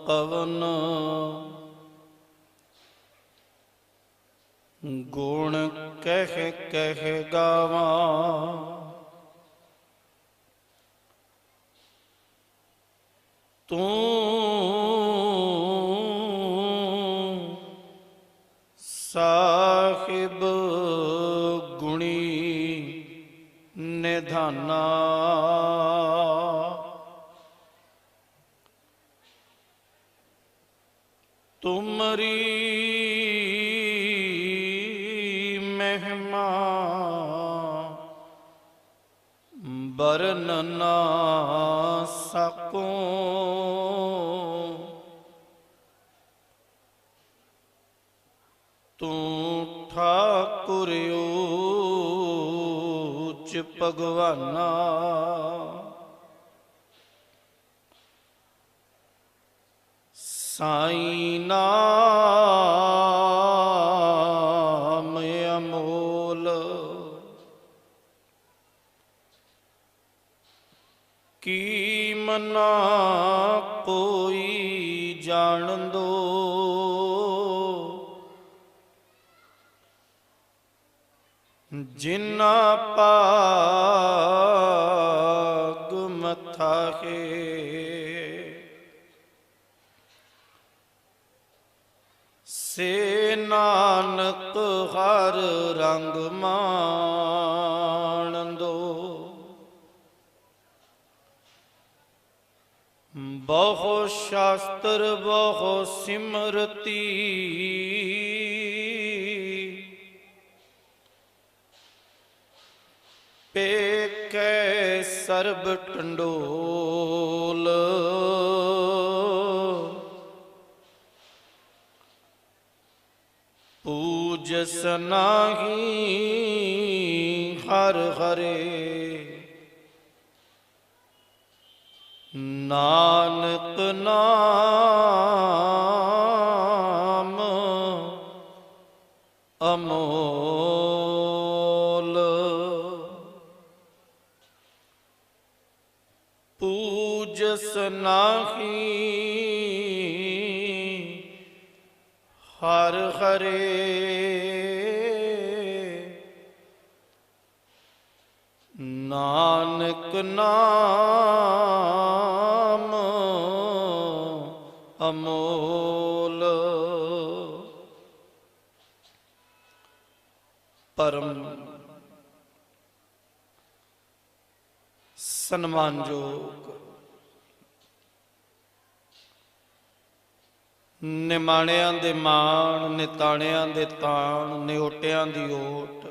ਕਵਨ ਗੁਣ ਕਹਿ ਕਹਿ ਗਾਵਾਂ, ਤੂੰ ਸਾਹਿਬ ਗੁਣੀ ਨਿਧਾਨਾ। ਤੁਮਰੀ ਮਹਿਮਾ ਬਰਨ ਨਾ ਸਕੂੰ, ਤੂੰ ਠਾਕੁਰ ਊਚ ਭਗਵਾਨਾ। ਸਾਈਂ ਨਾਮ ਅਮੋਲ, ਕੀ ਮਨਾ ਕੋਈ ਜਾਣ ਦੋ। ਜਿਨਾ ਭਾਗ ਮਥਾ ਹੈ, ਸੇ ਨਾਨਕ ਹਰ ਰੰਗ ਮਾਣਦੋ। ਬਹੁ ਸ਼ਾਸਤਰ ਬਹੁ ਸਿਮਰਤੀ, ਪੇਖੈ ਸਰਬ ਟੰਡੋਲ। ਪੂਜਸ ਨਾਹੀ ਹਰ ਹਰੇ, ਨਾਨਕ ਨਾਮ ਅਮੋਲ। ਪੂਜਸ ਨਾਹੀ ਹਰ ਹਰੇ, ਨਾਨਕ ਨਾਮ ਅਮੋਲ। ਪਰਮ ਸਨਮਾਨਯੋਗ ਨਿਮਾਣਿਆਂ ਦੇ ਮਾਣ, ਨਿਤਾਣਿਆਂ ਦੇ ਤਾਣ, ਨਿਓਟਿਆਂ ਦੀ ਓਟ,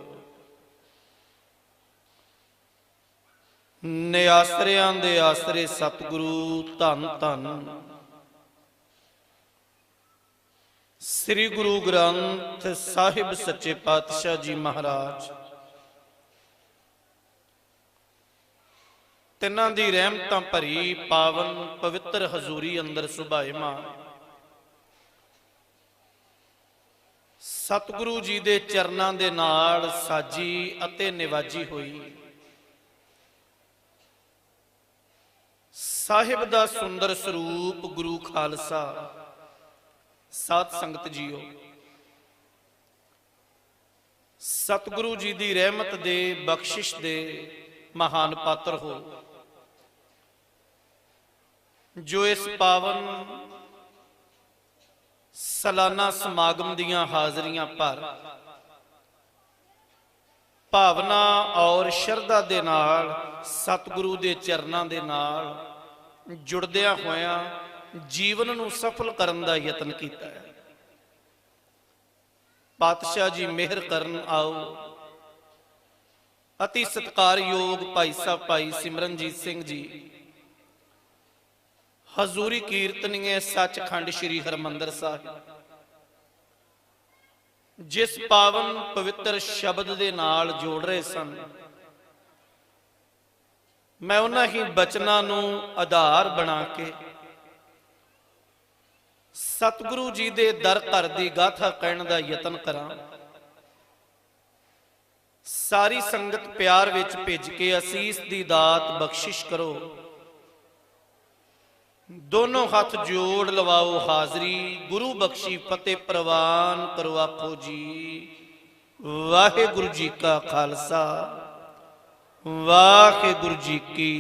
ਨਿਆਸਰਿਆਂ ਦੇ ਆਸਰੇ ਸਤਿਗੁਰੂ ਧੰਨ ਧੰਨ ਸ੍ਰੀ ਗੁਰੂ ਗ੍ਰੰਥ ਸਾਹਿਬ ਸੱਚੇ ਪਾਤਸ਼ਾਹ ਜੀ ਮਹਾਰਾਜ, ਤਿੰਨਾਂ ਦੀ ਰਹਿਮਤਾਂ ਭਰੀ ਪਾਵਨ ਪਵਿੱਤਰ ਹਜ਼ੂਰੀ ਅੰਦਰ ਸੁਭਾਏਮਾਨ ਸਤਿਗੁਰੂ ਜੀ ਦੇ ਚਰਨਾਂ ਦੇ ਨਾਲ ਸਾਜੀ ਅਤੇ ਨਿਵਾਜੀ ਹੋਈ ਸਾਹਿਬ ਦਾ ਸੁੰਦਰ ਸਰੂਪ ਗੁਰੂ ਖਾਲਸਾ ਸਾਧ ਸੰਗਤ ਜੀਓ, ਸਤਿਗੁਰੂ ਜੀ ਦੀ ਰਹਿਮਤ ਦੇ ਬਖਸ਼ਿਸ਼ ਦੇ ਮਹਾਨ ਪਾਤਰ ਹੋ, ਜੋ ਇਸ ਪਾਵਨ ਸਾਲਾਨਾ ਸਮਾਗਮ ਦੀਆਂ ਹਾਜ਼ਰੀਆਂ ਭਰ ਭਾਵਨਾ ਔਰ ਸ਼ਰਧਾ ਦੇ ਨਾਲ ਸਤਿਗੁਰੂ ਦੇ ਚਰਨਾਂ ਦੇ ਨਾਲ ਜੁੜਦਿਆਂ ਹੋਇਆਂ ਜੀਵਨ ਨੂੰ ਸਫਲ ਕਰਨ ਦਾ ਯਤਨ ਕੀਤਾ ਹੈ। ਪਾਤਸ਼ਾਹ ਜੀ ਮਿਹਰ ਕਰਨ। ਆਓ ਅਤੀ ਸਤਿਕਾਰਯੋਗ ਭਾਈ ਸਾਹਿਬ ਭਾਈ ਸਿਮਰਨਜੀਤ ਸਿੰਘ ਜੀ ਹਜ਼ੂਰੀ ਕੀਰਤਨੀਏ ਸੱਚਖੰਡ ਸ੍ਰੀ ਹਰਿਮੰਦਰ ਸਾਹਿਬ, ਜਿਸ ਪਾਵਨ ਪਵਿੱਤਰ ਸ਼ਬਦ ਦੇ ਨਾਲ ਜੋੜ ਰਹੇ ਸਨ, ਮੈਂ ਉਹਨਾਂ ਹੀ ਬਚਨਾਂ ਨੂੰ ਆਧਾਰ ਬਣਾ ਕੇ ਸਤਿਗੁਰੂ ਜੀ ਦੇ ਦਰ ਘਰ ਦੀ ਗਾਥਾ ਕਹਿਣ ਦਾ ਯਤਨ ਕਰਾਂ। ਸਾਰੀ ਸੰਗਤ ਪਿਆਰ ਵਿੱਚ ਭਿੱਜ ਕੇ ਅਸੀਸ ਦੀ ਦਾਤ ਬਖਸ਼ਿਸ਼ ਕਰੋ। दोनों हाथ जोड़ लवाओ हाजरी, गुरु बख्शी फतेह प्रवान करो आखो जी। वाहिगुरु जी का खालसा, वाहिगुरु जी की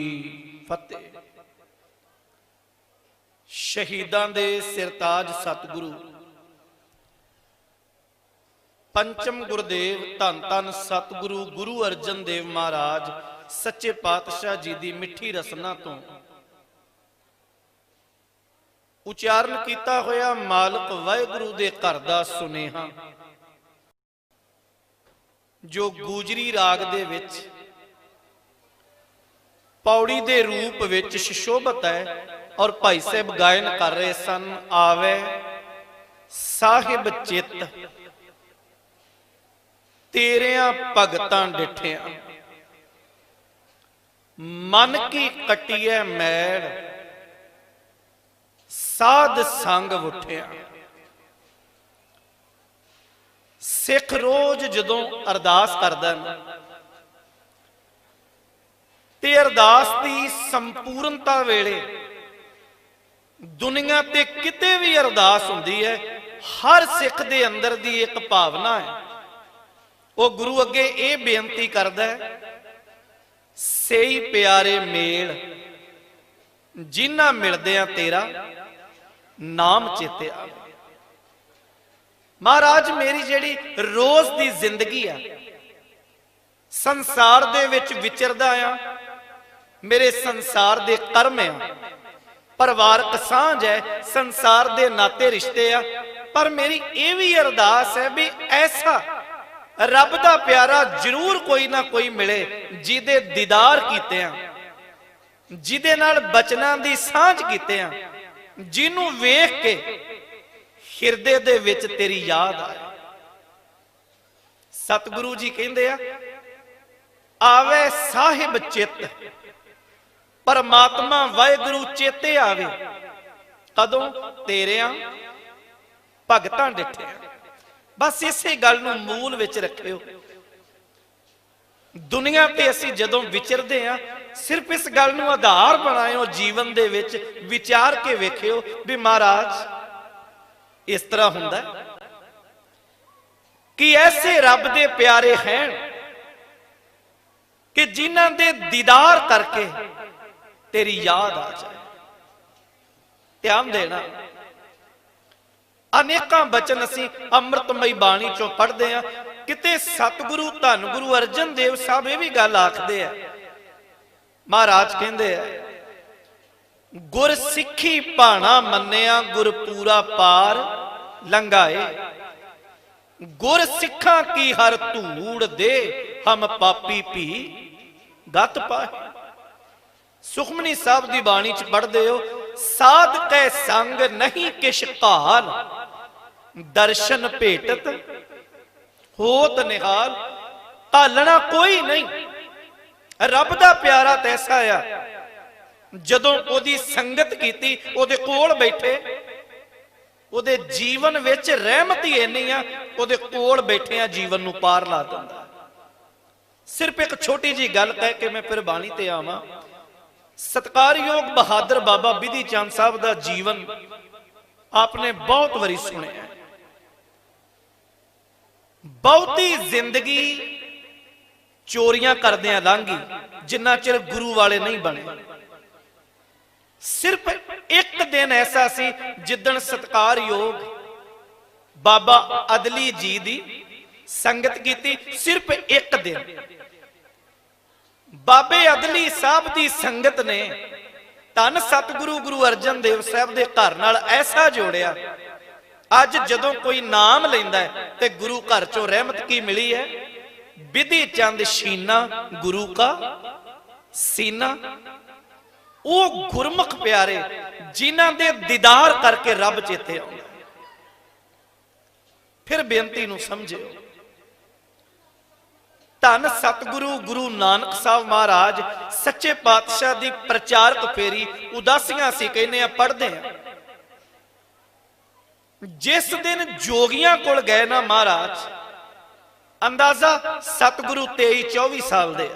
फतेह। शहीदां दे सिरताज सतगुरु पंचम गुरदेव धन धन सतगुरु गुरु अर्जन देव महाराज सच्चे पातशाह जी की मिठी रसना तो उचारण किया होया मालक वाहिगुरु दे घर दा सुनेहा, जो गुजरी राग दे विच पौड़ी दे रूप विच सुशोभित है। और भाई साहब गायन कर रहे सन, आवे साहिब चित तेरिया भगतां डिठिया, मन की कटिए मैल साध संग उठिया। सिख रोज जदों अरदास करदा ते अरदास की संपूर्णता वेले दुनिया ते किते भी अरदास हुंदी है, हर सिख दे अंदर दी एक भावना है। वो गुरु अगे ये बेनती करदा है, सेई प्यारे मेल जिन्ना मिलदियां तेरा नाम चेते आवे। महाराज मेरी जेड़ी रोज दी जिंदगी आ, संसार दे विच विचरदा आ, मेरे संसार दे कर्म आ, परिवारक सांझ है, संसार दे नाते रिश्ते आ, पर मेरी ये भी अरदास है भी ऐसा रब दा प्यारा जरूर कोई ना कोई मिले जिदे दीदार कीते आ, जिदे नाल बचनां दी सांझ कीते आ, जिन्नू वेख के हिरदे दे विच तेरी याद आए। सतगुरु जी कहंदे आ, आवे साहिब चित परमात्मा वाहिगुरु चेते आवे, कदों तेरिया भगतां डिठिया। बस इसे गल नूं मूल विच रखियो। दुनिया ते असीं जदों विचरदे आ, सिर्फ इस गल नूं आधार बनायो, जीवन दे विच विचार के वेखियो भी महाराज इस तरह हुंदा कि ऐसे रब दे प्यारे हैं कि जिन्हां दे दीदार करके तेरी याद आ जाए। ध्यान देना, अनेकां बचन असीं अमृतमई बाणी चों पढ़दे आ, किते सतगुरु धन गुरु अर्जन देव साहब ये भी गल आखदे आ। महाराज कहंदे आ, गुर सिੱਖੀ ਭਾਣਾ ਮੰਨਿਆ गुर पूरा पार लंघाए, गुर सिੱਖਾਂ की हर धूड़ दे हम पापी भी गत पाए। सुखमनी साहब की बाणी च पढ़ते हो, साध कै संग नहीं किश काल, दर्शन भेटत होत निहाल। तालना कोई नहीं, रब दा प्यारा तैसा आ, जदों ओदी संगत कीती, ओदे कोल बैठे, ओदे जीवन विच रहमत ही इन्नी आ, ओदे कोल बैठे आ जीवन नूं पार ला दिंदा। सिर्फ एक छोटी जी गल कह के मैं फिर बाणी ते आवां। सत्कारयोग बहादुर बाबा बिधि चंद साहब का जीवन आपने बहुत बारी सुनिया। बहुती जिंदगी चोरियां करदियां लंघी, जिन्ना चिर गुरु वाले नहीं बने। सिर्फ एक दिन ऐसा सी जिदन सत्कारयोग बाबा अदली जी की संगत की। सिर्फ एक दिन बाबे अदली साहब की संगत ने धन सतगुरु गुरु अर्जन देव साहब के घर नाल ऐसा जोड़िया, अज जदों कोई नाम लैंदा है ते गुरु घर चों रहमत की मिली है, बिधि चंद शीना गुरु का सीना। वो गुरमुख प्यारे जिन्हां दे दीदार करके रब चेते आउंदा। फिर बेनती नूं समझिओ, धन सतगुरु गुरु नानक साहब महाराज सच्चे पातशाह की प्रचारक फेरी उदासियां असीं कहने आ पढ़दे आ। जिस दिन जोगियां कोल गए ना महाराज, अंदाजा सतगुरु 23-24 साल दे,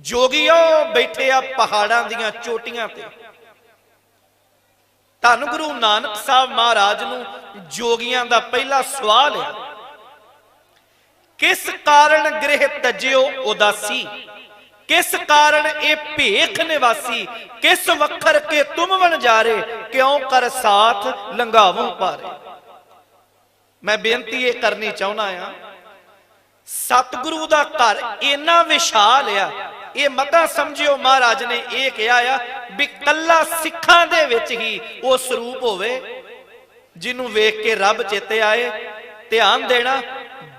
जोगियो बैठे आ पहाड़ां दियां चोटियां ते। धन गुरु नानक साहब महाराज नूं जोगियां दा पहला सवाल है, किस कारण गृह तजियो उदासी, किस कारण ए भेख निवासी, किस वखर के तुम बन जा रे, क्यों कर साथ लंघावों पारे। मैं बेनती ये करनी चाहना आ, सतगुरु दा घर इन्ना विशाल आ, ये मता समझियो महाराज ने यह कहा भी कला सिखां दे विच ही वो स्वरूप होवे जिन्हों वेख के रब चेते आए। ध्यान देना,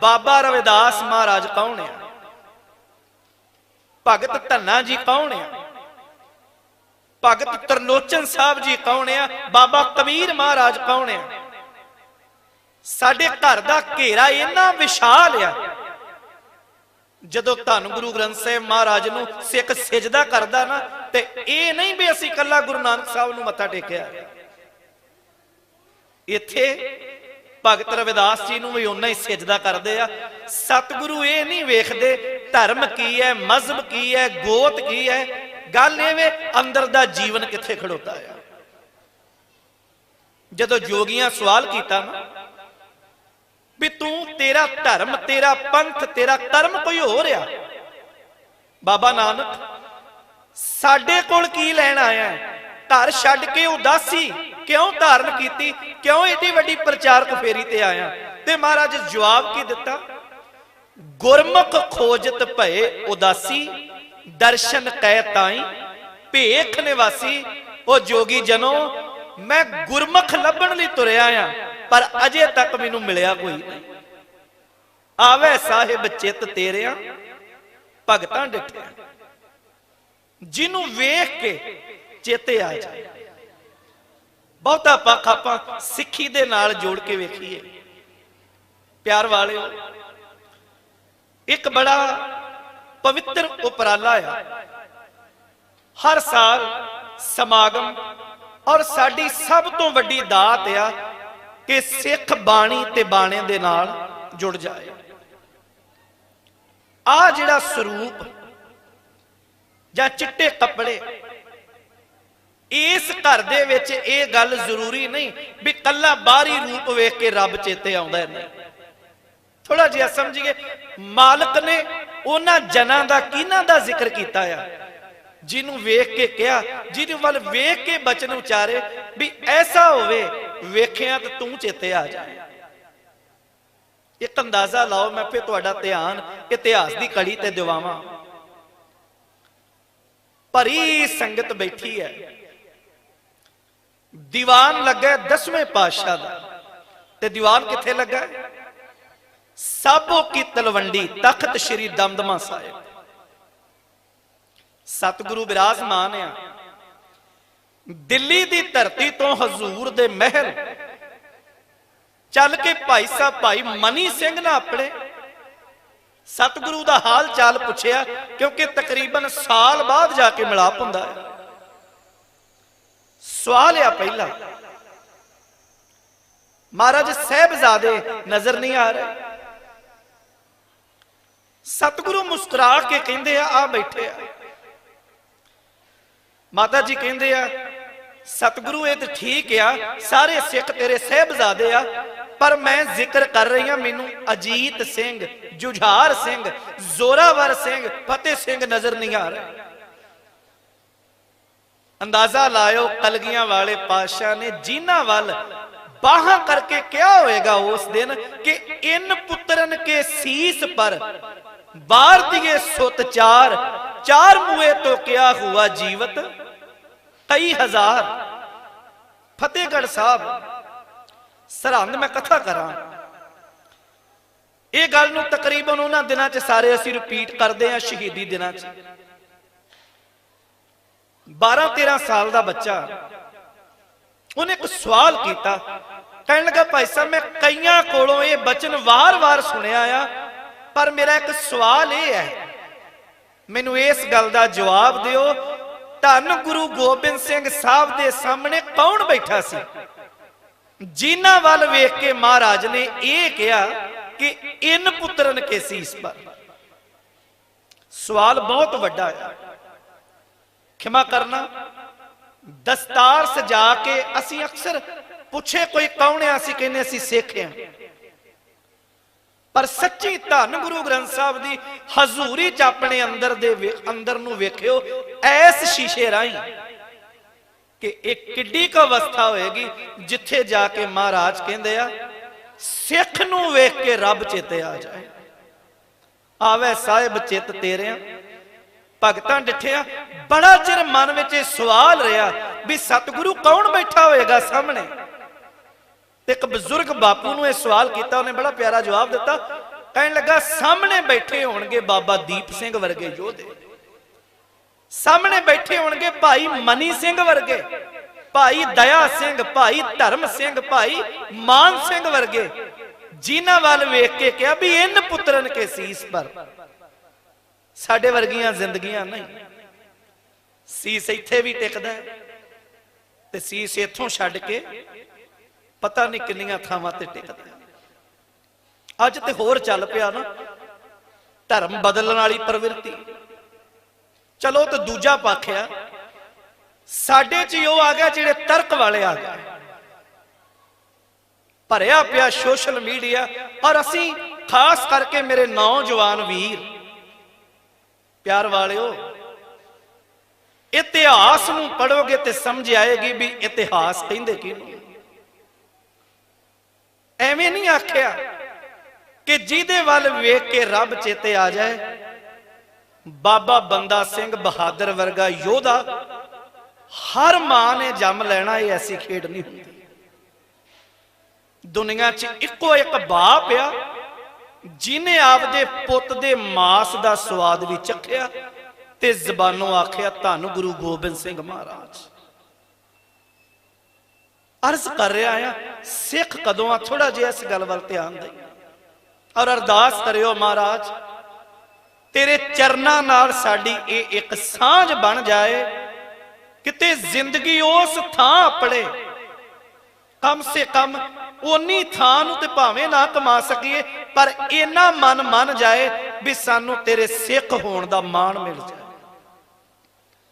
बाबा रविदास महाराज कौन है, भगत धन्ना जी कौन है, भगत त्रिलोचन साहब जी कौन है, बाबा कबीर महाराज कौन है। साडे घर दा घेरा इन्ना विशाल है, जदों धन गुरु ग्रंथ साहिब महाराज नूं सिख सिजदा करदा ना, ते ये नहीं भी असीं कल्ला गुरु नानक साहब नूं मत्था टेकिया, इत्थे भगत रविदास जी नूं भी उन्ना ही सिजदा करदे आ। सतगुरु ये नहीं वेखदे धर्म की है, मजहब की है, गोत की है, गल इवे अंदर दा जीवन कित्थे खड़ोता है। जदों जोगियां सवाल कीता ना भी तू तेरा धर्म, तेरा पंथ, तेरा कर्म कोई हो रहा, बाबा नानक साडे कोल की लैण आया, घर छड्ड के उदासी क्यों धारण की, क्यों एडी वड्डी प्रचारक फेरी ते आया। ते महाराज जवाब की दिता, गुरमुख खोजत भये उदासी, दर्शन कै ताई भेख निवासी। ओ जोगी जनो, मैं गुरमुख लभण लई तुरिया आ, पर अजे तक मैनू मिलिया कोई नहीं। आवे साहिब चित तेरिया भगतां डिठिया, जिन्हों वेख के चेते आ जाए। बहुता पक्ष आपां सिक्खी दे नाल जोड़ के वेखीए। प्यार वाले, एक बड़ा पवित्र उपराला है, हर साल समागम और साडी सब तो वड्डी दात आ कि सिख बाणी ते बाणे दे नाल जुड़ जाए। आ जिहड़ा स्वरूप जां चिट्टे कपड़े, इस घर दे विच ये गल जरूरी नहीं भी कल्ला बाहरी रूप वेख के रब चेते आउंदा है। थोड़ा जिहा समझिए, मालक ने उन्हां जनां दा किन्हां दा जिक्र कीता है, जिन्हों वेख के कहा, जिन्हों वाल वेख के बचन उचारे भी ऐसा होवे वेखिया तो तू चेते आ जाए। एक अंदाजा लाओ, मैं फिर तुहाडा ध्यान इतिहास की कड़ी ते दिवावां। भरी संगत बैठी है, दीवान लगा 10वें पातशाह दा, ते दीवान किथे लगा, साबो की तलवंडी तख्त श्री दमदमा साहिब। सतगुरु विराजमान है, दिल्ली की धरती तो हजूर दे महल चल के भाई साहब भाई मनी सिंह ने अपने सतगुरु का हाल चाल पूछया, क्योंकि तकरीबन साल बाद जाके मिलाप हुंदा है। सवाल आ पहला, महाराज साहिबजादे नजर नहीं आ रहे। सतगुरु मुस्कुरा के कहंदे आ बैठे आ। माता जी कहंदे आ, सतगुरु ये तो ठीक आ, सारे सिख तेरे साहिबजादे आ, पर मैं जिक्र कर रही हूं, मैनू अजीत सिंह, जुझार सिंह, जोरावर सिंह, फतेह सिंह नजर नहीं आ रहे। अंदाजा लायो, कलगियां वाले पातशाह ने जिन्हां वाल बाहां करके क्या होएगा उस दिन कि इन पुत्रन के शीस पर बार दिए सुत चार, चार मुए तो क्या हुआ जीवत कई हजार। फतेहगढ़ साहब सरहंद मैं कथा करा, यह गल नूं तकरीबन उन्हां दिनां च सारे असीं रिपीट करते हैं। शहीदी दिनां च 12-13 साल का बच्चा, उन्हें एक सवाल किया, कहने लगा भाई साहब मैं कईयां कोलों ये बचन वार वार सुनिया आ, पर मेरा एक सवाल यह है, मैनू इस गल का जवाब दिओ, धन गुरु गोबिंद सिंह साहब के सामने कौन बैठा सी जिन्हां वाल वेख के महाराज ने यह कहा कि इन पुत्रन के शीस पर। सवाल बहुत वड्डा है। क्षमा करना, दस्तार सजा के असी अक्सर पूछे कोई कौन है, असी कहने असी सिख हैं, पर सच्ची धन गुरु ग्रंथ साहब की हजूरी च अपने अंदर नूं वेखियो ऐस शीशे राही कि एक किड्डी क अवस्था होएगी जिथे जाके महाराज कहंदे आ सिख नूं वेख के रब चेते आ जाए। आवे साहिब चित तेरे भगतां डिठिया, बड़ा चिर मन विच सवाल रहा भी सतगुरु कौन बैठा होएगा सामने। एक बजुर्ग बापू ने सवाल किया, उन्हें बड़ा प्यारा जवाब दिता, कहने लगा सामने बैठे होणगे बाबा दीप सिंह वर्गे योधे, सामने बैठे होणगे भाई मनी सिंह वर्गे, भाई दया सिंह, भाई धर्म सिंह, भाई मान सिंह वर्गे, जिन्हां वाल वेख के कहा भी इन पुत्रन के सीस पर साडे वर्गियां जिंदगियां नहीं। सीस इत्थे भी टिकदा है ते सीस इत्थों छड्ड के पता नहीं किन्नियां थावां ते टिकदा है। अज ते होर चल पिया ना धर्म बदलण वाली प्रवृत्ति। चलो तो दूजा पक्ष आ, साडे च ओह आ गया जिहड़े तर्क वाले आ गए, भरिया पिया सोशल मीडिया। और असी खास करके मेरे नौजवान वीर प्यार वालिओ, इतिहास नूं पढ़ोगे तो समझ आएगी भी इतिहास कहंदे किहनूं। एवें नहीं आख्या कि जिहदे वल वेख के रब चेते आ जाए। बाबा बंदा सिंह बहादुर वर्गा योधा हर मां ने जम लेना, ये ऐसी खेड नहीं होती। दुनिया च इको एक बाप आ जिन्हें आपदे पुत दे मास दा स्वाद भी चखिया ते जबानों आखिया धन गुरु गोबिंद सिंह महाराज। अर्ज कर रहा है सिख कदों आ, थोड़ा जिहा इस गल वल ध्यान दे और अरदास करियो महाराज तेरे चरनां नाल साडी एक सांझ बन जाए, किते जिंदगी उस थां अपने कम से कम उन्नी थां नूं ते भावें ना कमा सकीए, पर इना मन मन जाए भी सानू तेरे सिख होण दा मान मिल जाए।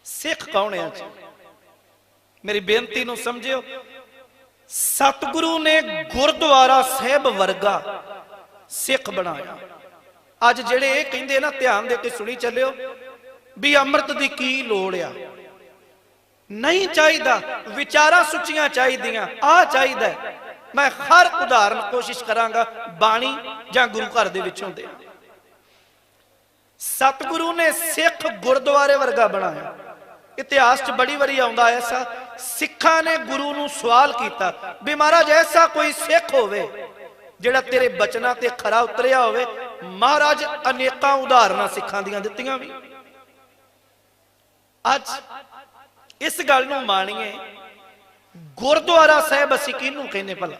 सिख कौन है जी? मेरी बेनती नूं समझियो, सतगुरु ने गुरुद्वारा साहिब वर्गा सिख बनाया। अज जेड़े ये कहंदे ना, ध्यान दे के सुनी चलियो भी अमृत दी की लोड़ आ, नहीं चाहिदा, विचारां सुचियां चाहिदियां, आ चाहिदा। मैं हर उदाहरण कोशिश करांगा बाणी जां गुरु घर दे विच हुंदे। सतगुरु ने सिख गुरुद्वारे वर्गा बनाया। इतिहास च बड़ी बारी आउंदा ऐसा, सिखां ने गुरु नूं सवाल कीता भी महाराज ऐसा कोई सिख होवे जिहड़ा तेरे बचनां ते खरा उतरिया होवे। महाराज अनेकां उदाहरणां सिखां दीयां दित्तियां भी। अज इस गल नूं माणीए, गुरुद्वारा साहिब असीं किहनूं कहने भला?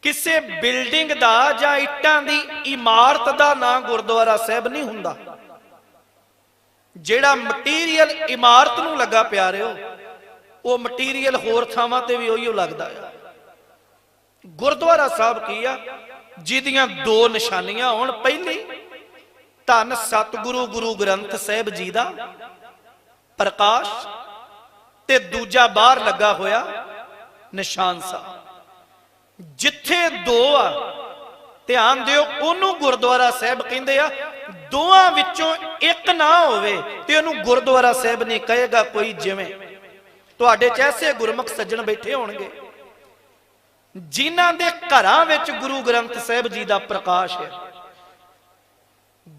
किसी बिल्डिंग दा जां इट्टां दी इमारत दा नाम गुरुद्वारा साहिब नहीं हुंदा। जेड़ा मटीरियल इमारत नूं लगा प्यारे हो, वो मटीरियल होर थावां ते भी उही लगदा है। गुरुद्वारा साहिब की आ जिहदियां दो निशानियां होण, पहली धन सतगुरु गुरु ग्रंथ साहिब जी दा प्रकाश ते दूजा बाहर लगा होया निशान साहब। जिथे दो आ ध्यान दिओ, ओनू गुरुद्वारा साहिब कहंदे आ। दोवां विचों एक ना होवे ते ओनू गुरुद्वारा साहिब नहीं कहेगा कोई। जिवें तुहाडे च ऐसे गुरमुख सज्जण बैठे होणगे जिन्हां दे घरां विच गुरु ग्रंथ साहिब जी दा प्रकाश है,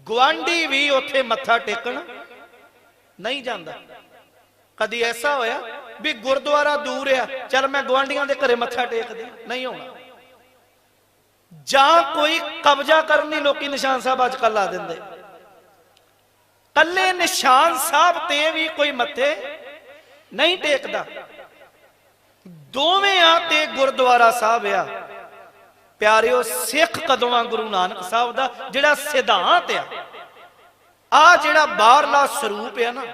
गुआंढी भी उत्थे मत्था टेकण नहीं जांदा। कदी ऐसा होया भी गुरुद्वारा दूर है, चल मैं गुआंढियां दे घरे मत्था टेक दे, नहीं होना। जां कोई कब्जा करनी लोकी निशान साहब अजकल ला देंदे, कल्ले निशान साहब ते भी कोई मत्थे नहीं टेकदा। दोवें आ ते गुरुद्वारा साहब आ। प्यारिओ सिख कदों आ गुरु नानक साहब दा जिहड़ा सिद्धांत आ जिहड़ा बाहरला स्वरूप है ना,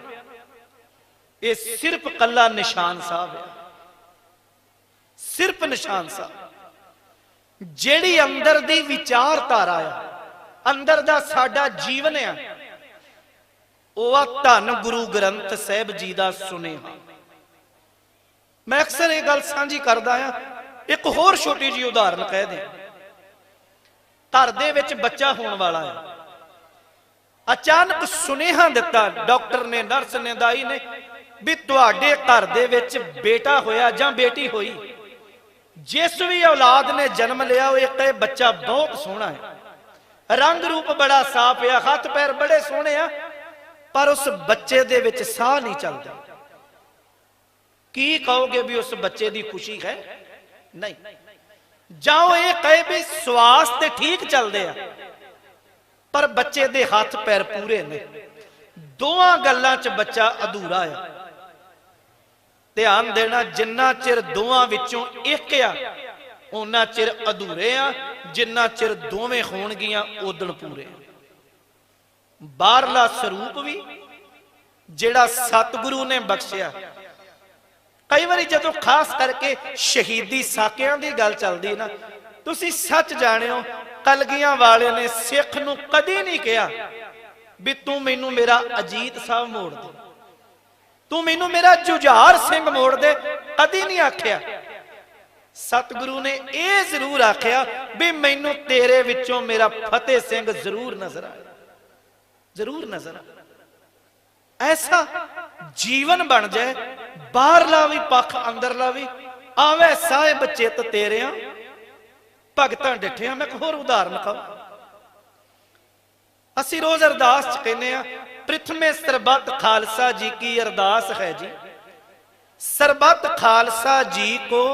ये सिर्फ कला निशान साहब है। सिर्फ निशान साहब जेड़ी अंदर दी विचारधारा है, अंदर दा साडा जीवन है, ਉਹ ਆ ਧੰਨ ਗੁਰੂ ਗ੍ਰੰਥ ਸਾਹਿਬ ਜੀ ਦਾ ਸੁਨੇਹਾ। ਮੈਂ ਅਕਸਰ ਇਹ ਗੱਲ ਸਾਂਝੀ ਕਰਦਾ ਆ। ਇੱਕ ਹੋਰ ਛੋਟੀ ਜਿਹੀ ਉਦਾਹਰਨ ਕਹਿ ਦੇ। ਘਰ ਦੇ ਵਿੱਚ ਬੱਚਾ ਹੋਣ ਵਾਲਾ ਹੈ, ਅਚਾਨਕ ਸੁਨੇਹਾ ਦਿੱਤਾ ਡਾਕਟਰ ਨੇ, ਨਰਸ ਨੇ, ਦਾਈ ਨੇ ਵੀ ਤੁਹਾਡੇ ਘਰ ਦੇ ਵਿੱਚ ਬੇਟਾ ਹੋਇਆ ਜਾਂ ਬੇਟੀ ਹੋਈ। ਜਿਸ ਵੀ ਔਲਾਦ ਨੇ ਜਨਮ ਲਿਆ ਉਹ ਇੱਕ ਬੱਚਾ ਬਹੁਤ ਸੋਹਣਾ ਹੈ, ਰੰਗ ਰੂਪ ਬੜਾ ਸਾਫ਼ ਆ, ਹੱਥ ਪੈਰ ਬੜੇ ਸੋਹਣੇ ਆ, ਪਰ ਉਸ ਬੱਚੇ ਦੇ ਵਿੱਚ ਸਾਹ ਨਹੀਂ ਚੱਲਦਾ। ਕੀ ਕਹੋਗੇ ਵੀ ਉਸ ਬੱਚੇ ਦੀ ਖੁਸ਼ੀ ਹੈ? ਨਹੀਂ। ਜਾਂ ਉਹ ਇਹ ਕਹੇ ਵੀ ਸਵਾਸ ਤੇ ਠੀਕ ਚੱਲਦੇ ਆ, ਪਰ ਬੱਚੇ ਦੇ ਹੱਥ ਪੈਰ ਪੂਰੇ ਨੇ। ਦੋਵਾਂ ਗੱਲਾਂ 'ਚ ਬੱਚਾ ਅਧੂਰਾ ਆ। ਧਿਆਨ ਦੇਣਾ, ਜਿੰਨਾ ਚਿਰ ਦੋਵਾਂ ਵਿੱਚੋਂ ਇੱਕ ਆ ਉਹਨਾਂ ਚਿਰ ਅਧੂਰੇ ਆ, ਜਿੰਨਾ ਚਿਰ ਦੋਵੇਂ ਹੋਣਗੀਆਂ ਉਦਣ ਪੂਰੇ। ਬਾਹਰਲਾ ਸਰੂਪ ਵੀ ਜਿਹੜਾ ਸਤਿਗੁਰੂ ਨੇ ਬਖਸ਼ਿਆ। ਕਈ ਵਾਰੀ ਜਦੋਂ ਖਾਸ ਕਰਕੇ ਸ਼ਹੀਦੀ ਸਾਕਿਆਂ ਦੀ ਗੱਲ ਚੱਲਦੀ ਨਾ, ਤੁਸੀਂ ਸੱਚ ਜਾਣਿਓ ਕਲਗੀਆਂ ਵਾਲੇ ਨੇ ਸਿੱਖ ਨੂੰ ਕਦੀ ਨਹੀਂ ਕਿਹਾ ਵੀ ਤੂੰ ਮੈਨੂੰ ਮੇਰਾ ਅਜੀਤ ਸਾਹਿਬ ਮੋੜ ਦੇ, ਤੂੰ ਮੈਨੂੰ ਮੇਰਾ ਜੁਝਾਰ ਸਿੰਘ ਮੋੜ ਦੇ, ਕਦੀ ਨਹੀਂ ਆਖਿਆ। ਸਤਿਗੁਰੂ ਨੇ ਇਹ ਜ਼ਰੂਰ ਆਖਿਆ ਵੀ ਮੈਨੂੰ ਤੇਰੇ ਵਿੱਚੋਂ ਮੇਰਾ ਫਤਿਹ ਸਿੰਘ ਜ਼ਰੂਰ ਨਜ਼ਰ ਆਏ, ਜ਼ਰੂਰ ਨਜ਼ਰ ਆਏ। ਐਸਾ ਜੀਵਨ ਬਣ ਜਾਏ, ਬਾਹਰਲਾ ਵੀ ਪੱਖ ਅੰਦਰਲਾ ਵੀ ਆਵੇ ਸਾਹਿਬ ਚਿੱਤ ਤੇਰਿਆਂ ਭਗਤਾਂ ਡਿਠਿਆ। ਮੈਂ ਇੱਕ ਹੋਰ ਉਦਾਹਰਨ ਕਹਾਂ। ਅਸੀਂ ਰੋਜ਼ ਅਰਦਾਸ ਚ ਕਹਿੰਦੇ ਆ, ਪ੍ਰਿਥਮੇ ਸਰਬੱਤ ਖਾਲਸਾ ਜੀ ਕੀ ਅਰਦਾਸ ਹੈ ਜੀ, ਸਰਬੱਤ ਖਾਲਸਾ ਜੀ ਕੋ